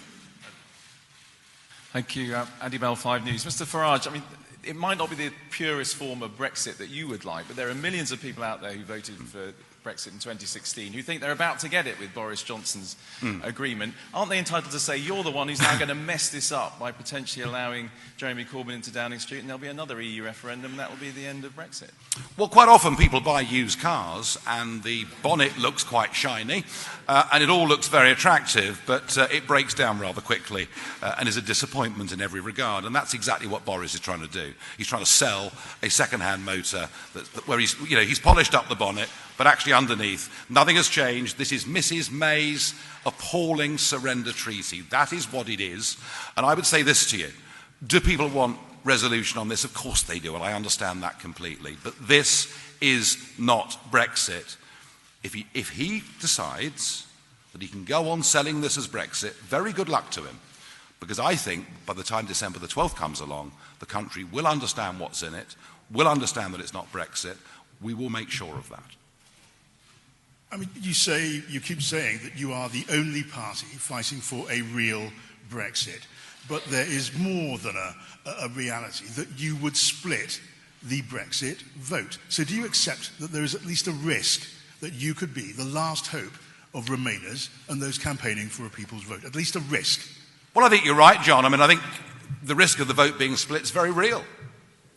Thank you. Andy Bell, 5 News. Mr Farage, I mean, it might not be the purest form of Brexit that you would like, but there are millions of people out there who voted for Brexit in 2016 who think they're about to get it with Boris Johnson's agreement. Aren't they entitled to say, you're the one who's now going to mess this up by potentially allowing Jeremy Corbyn into Downing Street, and there'll be another EU referendum, and that will be the end of Brexit? Well, quite often people buy used cars and the bonnet looks quite shiny and it all looks very attractive, but it breaks down rather quickly and is a disappointment in every regard. And that's exactly what Boris is trying to do. He's trying to sell a second-hand motor where he's polished up the bonnet, but actually underneath, nothing has changed. This is Mrs May's appalling surrender treaty. That is what it is. And I would say this to you. Do people want resolution on this? Of course they do, and I understand that completely. But this is not Brexit. If he decides that he can go on selling this as Brexit, very good luck to him. Because I think by the time December the 12th comes along, the country will understand what's in it, will understand that it's not Brexit. We will make sure of that. I mean, you keep saying that you are the only party fighting for a real Brexit, but there is more than a reality that you would split the Brexit vote. So do you accept that there is at least a risk that you could be the last hope of Remainers and those campaigning for a people's vote? At least a risk? Well, I think you're right, John. I mean, I think the risk of the vote being split is very real.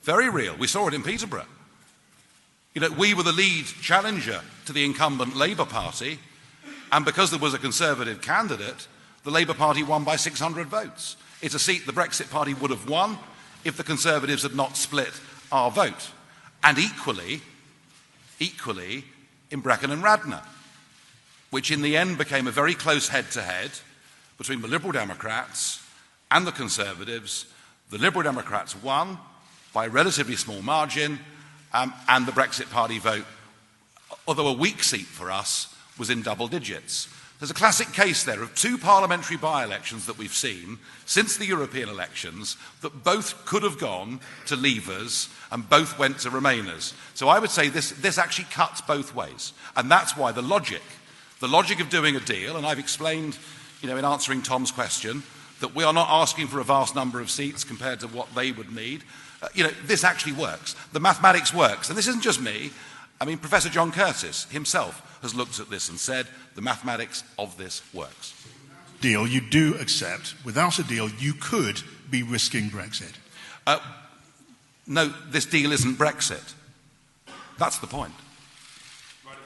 Very real. We saw it in Peterborough. You know, we were the lead challenger to the incumbent Labour Party, and because there was a Conservative candidate, the Labour Party won by 600 votes. It's a seat the Brexit Party would have won if the Conservatives had not split our vote. And equally, in Brecon and Radnor, which in the end became a very close head-to-head between the Liberal Democrats and the Conservatives. The Liberal Democrats won by a relatively small margin, and the Brexit Party vote, although a weak seat for us, was in double digits. There's a classic case there of 2 parliamentary by-elections that we've seen since the European elections that both could have gone to Leavers and both went to Remainers. So I would say this actually cuts both ways. And that's why the logic of doing a deal, and I've explained, in answering Tom's question, that we are not asking for a vast number of seats compared to what they would need. This actually works. The mathematics works. And this isn't just me. I mean, Professor John Curtis himself has looked at this and said the mathematics of this works. Deal, you do accept, without a deal, you could be risking Brexit. No, this deal isn't Brexit. That's the point. Right at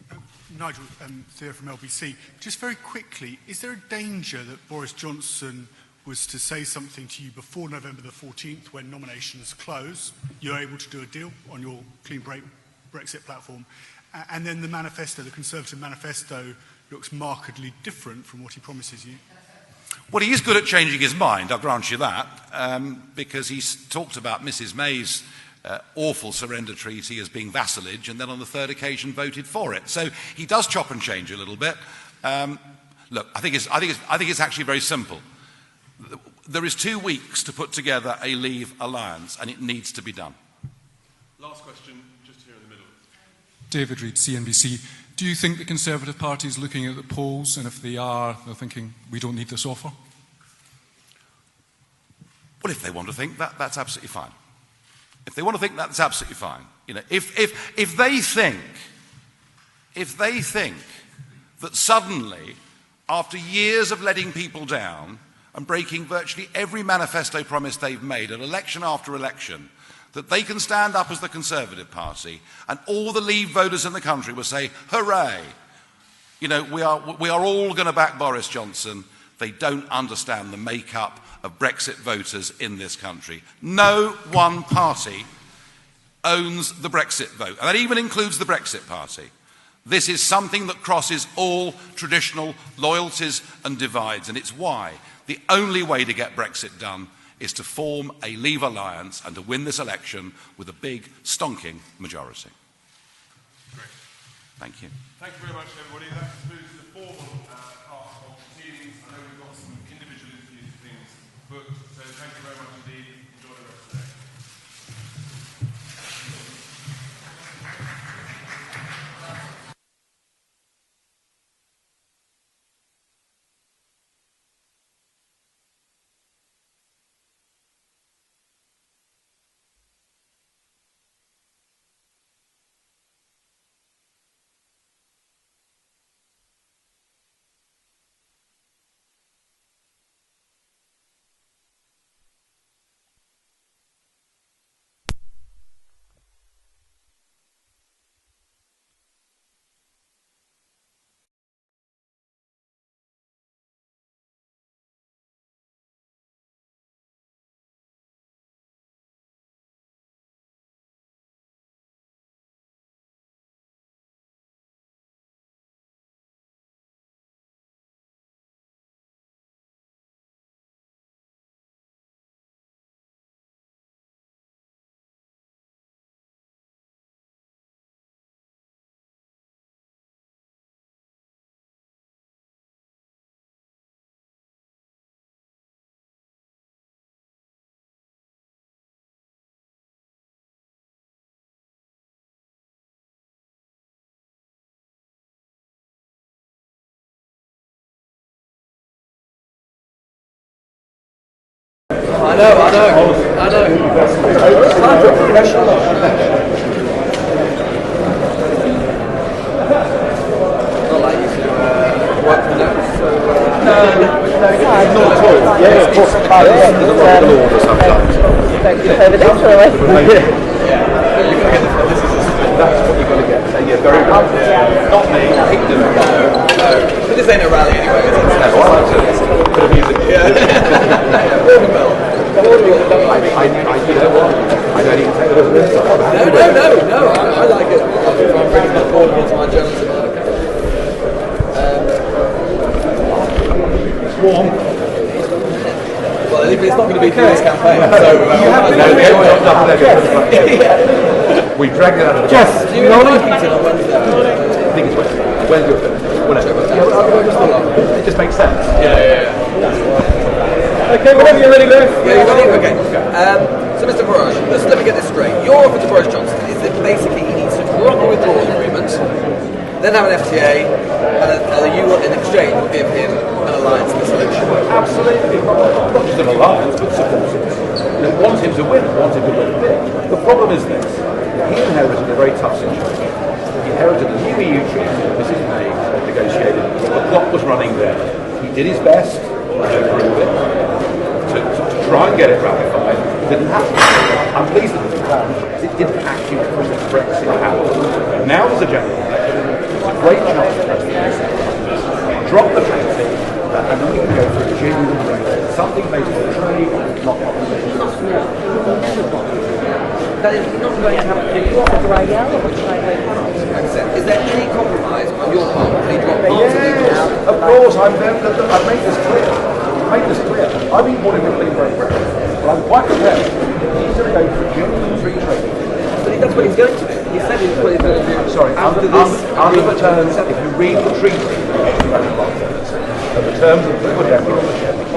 the back. Nigel, Theo from LBC. Just very quickly, is there a danger that Boris Johnson was to say something to you before November the 14th when nominations close, you're able to do a deal on your clean break Brexit platform, and then the manifesto, the Conservative manifesto, looks markedly different from what he promises you? Well, he is good at changing his mind, I'll grant you that, because he's talked about Mrs May's awful surrender treaty as being vassalage, and then on the third occasion voted for it. So he does chop and change a little bit. Look, I think it's actually very simple. There is 2 weeks to put together a Leave alliance, and it needs to be done. Last question, just here in the middle. David Reid, CNBC. Do you think the Conservative Party is looking at the polls, and if they are, they're thinking, we don't need this offer? Well, if they want to think that, that's absolutely fine. If they want to think that, that's absolutely fine. If they think that suddenly, after years of letting people down and breaking virtually every manifesto promise they've made at election after election, that they can stand up as the Conservative Party and all the Leave voters in the country will say, hooray, we are all going to back Boris Johnson, they don't understand the makeup of Brexit voters in this country. No one party owns the Brexit vote, and that even includes the Brexit Party. This is something that crosses all traditional loyalties and divides, and it's why the only way to get Brexit done is to form a Leave alliance and to win this election with a big, stonking majority. Great. Thank you. Thank you very much, everybody. That concludes the formal part of the proceedings. I know we've got some individual interviews and things booked, so thank you very much indeed. Enjoy the rest of the day. I know. It's time for a professional. Not like you to work for notes. No, not at all. Yeah, of course. Order sometimes. That's what you've got to get. So you're very good. Not me. No. But this ain't a rally anyway, is it? No, I like to. Bit of music. You know what? I don't even take it as a No, I like it. I'm bringing my board to my journalism. It's warm. Well, it's not going to be through this campaign. So we dragged it out of the Jeff, do you know Wellington on Wednesday? I think it's Wednesday. Whatever. It just makes sense. Yeah. Okay, whenever you're ready, Lewis. Yeah, you ready? Okay. So, Mr. Farage, let me get this straight. Your offer to Boris Johnson is that basically he needs to drop the withdrawal agreement, then have an FTA, and you, in exchange, will give him an alliance in this election. Absolutely. Not just an alliance, but support him. Want him to win, big. The problem is this. He inherited a very tough situation. He inherited a new EU treaty that Mrs. May negotiated. The clock was running there. He did his best to improve it, to try and get it ratified. It didn't happen. I'm pleased that it happened because it didn't actually push Brexit out. Now there's a general election. It's a great chance for President drop the Brexit and then we can go for a genuine Brexit. Something based on trade, not population. That is not going to happen. Is there any compromise on your part? Yes, of course. I've made this clear. I've been calling for clean trade Brexit, but I'm quite prepared. He's going to go for a genuine free trade. But that's what he's going to do. He said he's what he's going to do. Sorry, under the terms, if you read the treaty, the terms of the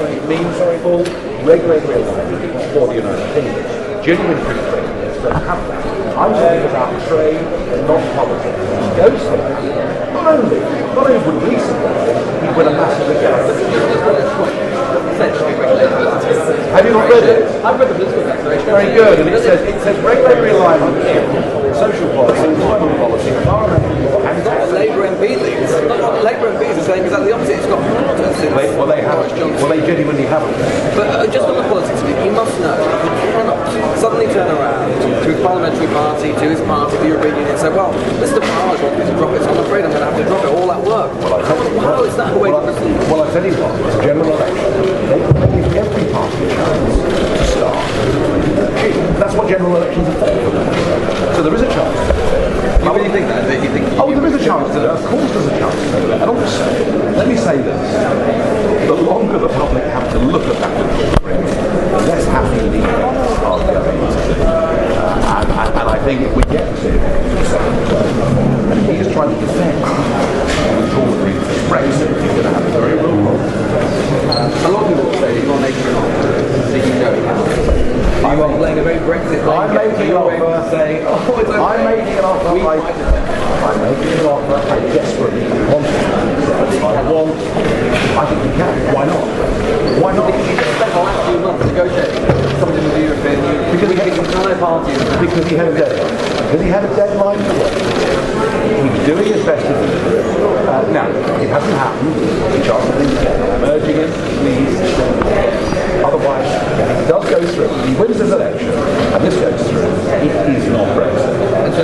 it means full regulatory alignment for the United Kingdom. Genuine free trade is going to have that. I'm talking about trade, not politics. He goes for that. Not only would we support it, he would a massive against. Have you not read it? I've read the political declaration. Very good, and it says regulatory alignment in social policy, employment policy, environmental law, and Labour MP leads. Labour MPs are saying exactly the opposite. It's got they genuinely haven't. But just on the politics of it, you must know he cannot suddenly turn around to his parliamentary party, to his party, the European Union, and say, well, Mr. Farage wants me to drop it, so I'm afraid I'm going to have to drop it, all that work. How is that the way to proceed? Well, I tell you you what, it's a general election. They give every party a chance to start. That's what general elections are for. So there is a chance. You really think that? You think oh, there is a chance to do it. Of course there's a chance to do it. And also, let me say this. The longer the public have to look at that agreement, the less happy the electors are going to be. And I think if we get to the second term, and he is trying to defend withdrawal agreement for Brexit, he's going to have a very real problem. A lot of people say he's not making an offer, so you know he can't. You are playing a very Brexit game. I'm making an offer. Saying, oh, it's okay. I'm making an offer. I'm making an offer. I desperately want it. I think we can. Why not? Why not? He just spent the last few months negotiating something with the European Union. Because he had the entire party. Because he had a deadline. Because he had a deadline to work. He's doing his best to do it. Now, it hasn't happened. The chance of things merging in, please. Otherwise, if he does go through, if he wins this election, and this goes through, it is not Brexit. And so,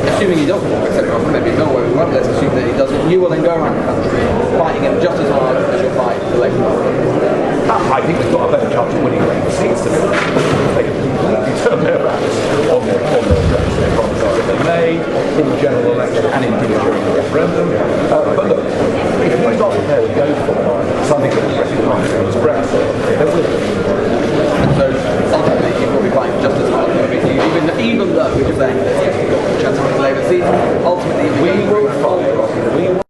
assuming he doesn't accept it, maybe no way, well, let's assume that he doesn't, you will then go around the country fighting him just as hard as you'll fight the Labour Party. I think we've got a better chance of winning Labour seats than they can completely turn their backs on their Brexit promises that they made in the general election and indeed during the referendum. But look, if he's not prepared to go for something that was recognised as Brexit, then we'll. And so, ultimately, you will be fighting just as hard, even though we're saying that yes, we've got a chance of winning Labour seats, ultimately, we will fight.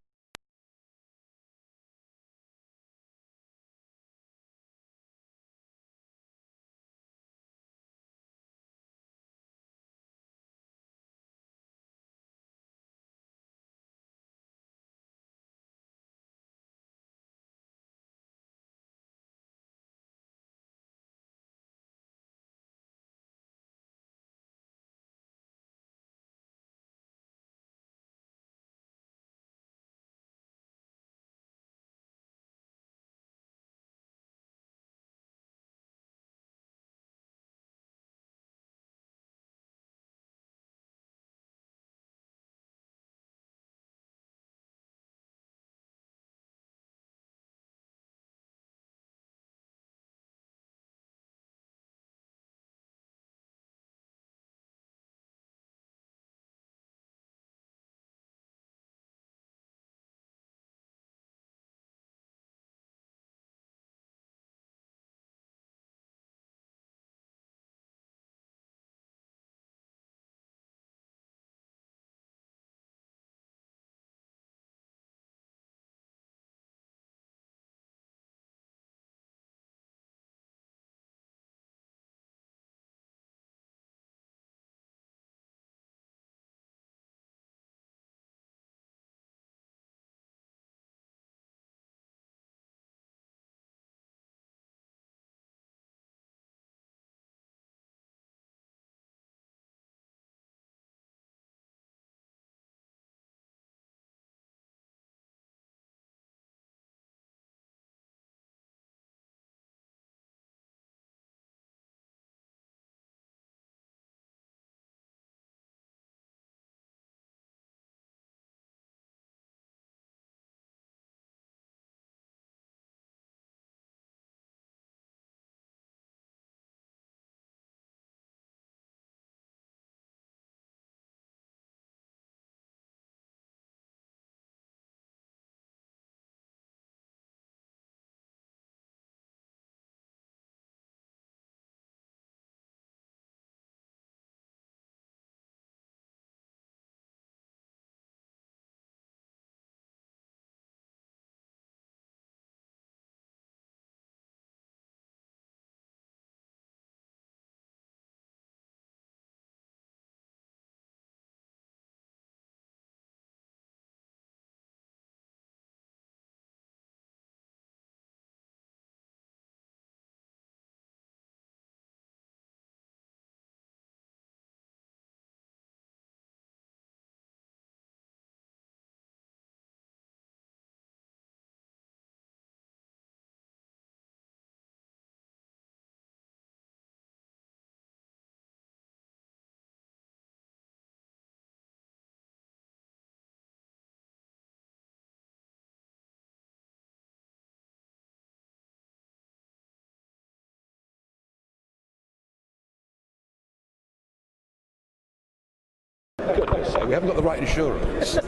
Goodness sake, we haven't got the right insurance. You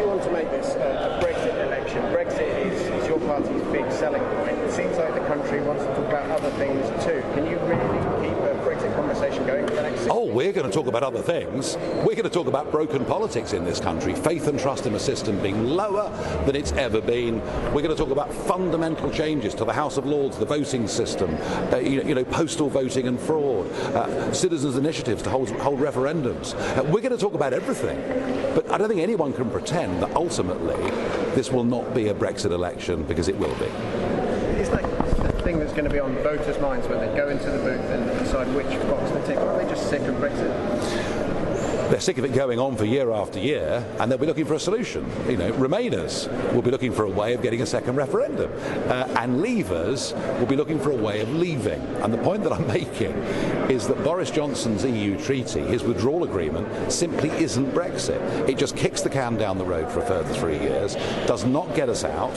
want to make this a Brexit election. Brexit is your party's big selling point. It seems like the country wants to talk about other things too. Can you really keep a Brexit conversation going for the next 6 Oh, we're going to talk about other things. We're going to talk about broken politics in this country, faith and trust in the system being lower than it's ever been. We're going to talk about fundamental changes to the House of Lords, the voting system, postal voting and fraud, citizens' initiatives to hold referendums. We're going to talk about everything. But I don't think anyone can pretend that ultimately this will not be a Brexit election, because it will be. Is that the thing that's going to be on voters' minds when they go into the booth and decide which box to tick? Are they just sick of Brexit? They're sick of it going on for year after year, and they'll be looking for a solution. Remainers will be looking for a way of getting a second referendum, and Leavers will be looking for a way of leaving. And the point that I'm making is that Boris Johnson's EU treaty, his withdrawal agreement, simply isn't Brexit. It just kicks the can down the road for a further 3 years, does not get us out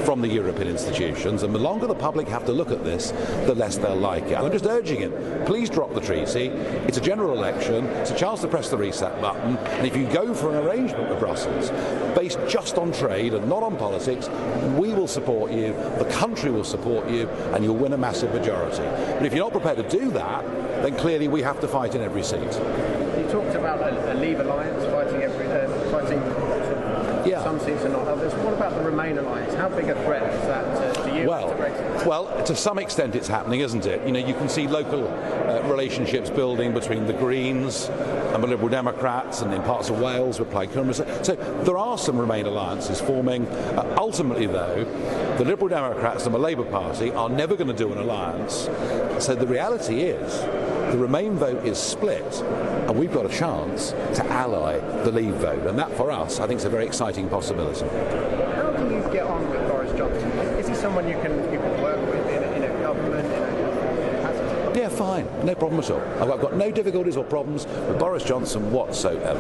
from the European institutions, and the longer the public have to look at this, the less they'll like it. And I'm just urging him, please drop the treaty. It's a general election. It's a chance to press the reset button, and if you go for an arrangement with Brussels based just on trade and not on politics, we will support you, the country will support you, and you'll win a massive majority. But if you're not prepared to do that, then clearly we have to fight in every seat. You talked about a Leave alliance fighting some seats and not others. What about the Remain alliance? How big a threat is that to you? Well, to some extent it's happening, isn't it? You can see local relationships building between the Greens and the Liberal Democrats, and in parts of Wales with Plaid Cymru. So there are some Remain alliances forming. Ultimately, though, the Liberal Democrats and the Labour Party are never going to do an alliance. So the reality is the Remain vote is split, and we've got a chance to ally the Leave vote. And that, for us, I think is a very exciting possibility. How do you get on with Boris Johnson? Is he someone you can work with in a government, in a capacity? Yeah, fine. No problem at all. I've got no difficulties or problems with Boris Johnson whatsoever.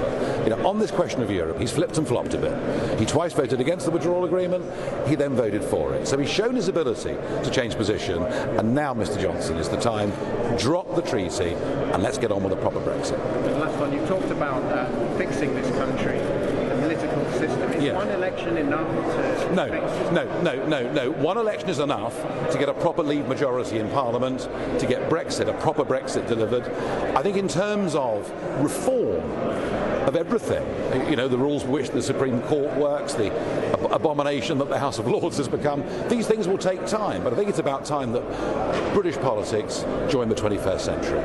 On this question of Europe, he's flipped and flopped a bit. He twice voted against the withdrawal agreement. He then voted for it. So he's shown his ability to change position. And now, Mr. Johnson, is the time. Drop the treaty and let's get on with a proper Brexit. And last one, you talked about fixing this country, the political system. Is one election enough to No. One election is enough to get a proper Leave majority in Parliament, to get Brexit, a proper Brexit delivered. I think in terms of reform of everything, the rules by which the Supreme Court works, the abomination that the House of Lords has become, these things will take time. But I think it's about time that British politics join the 21st century.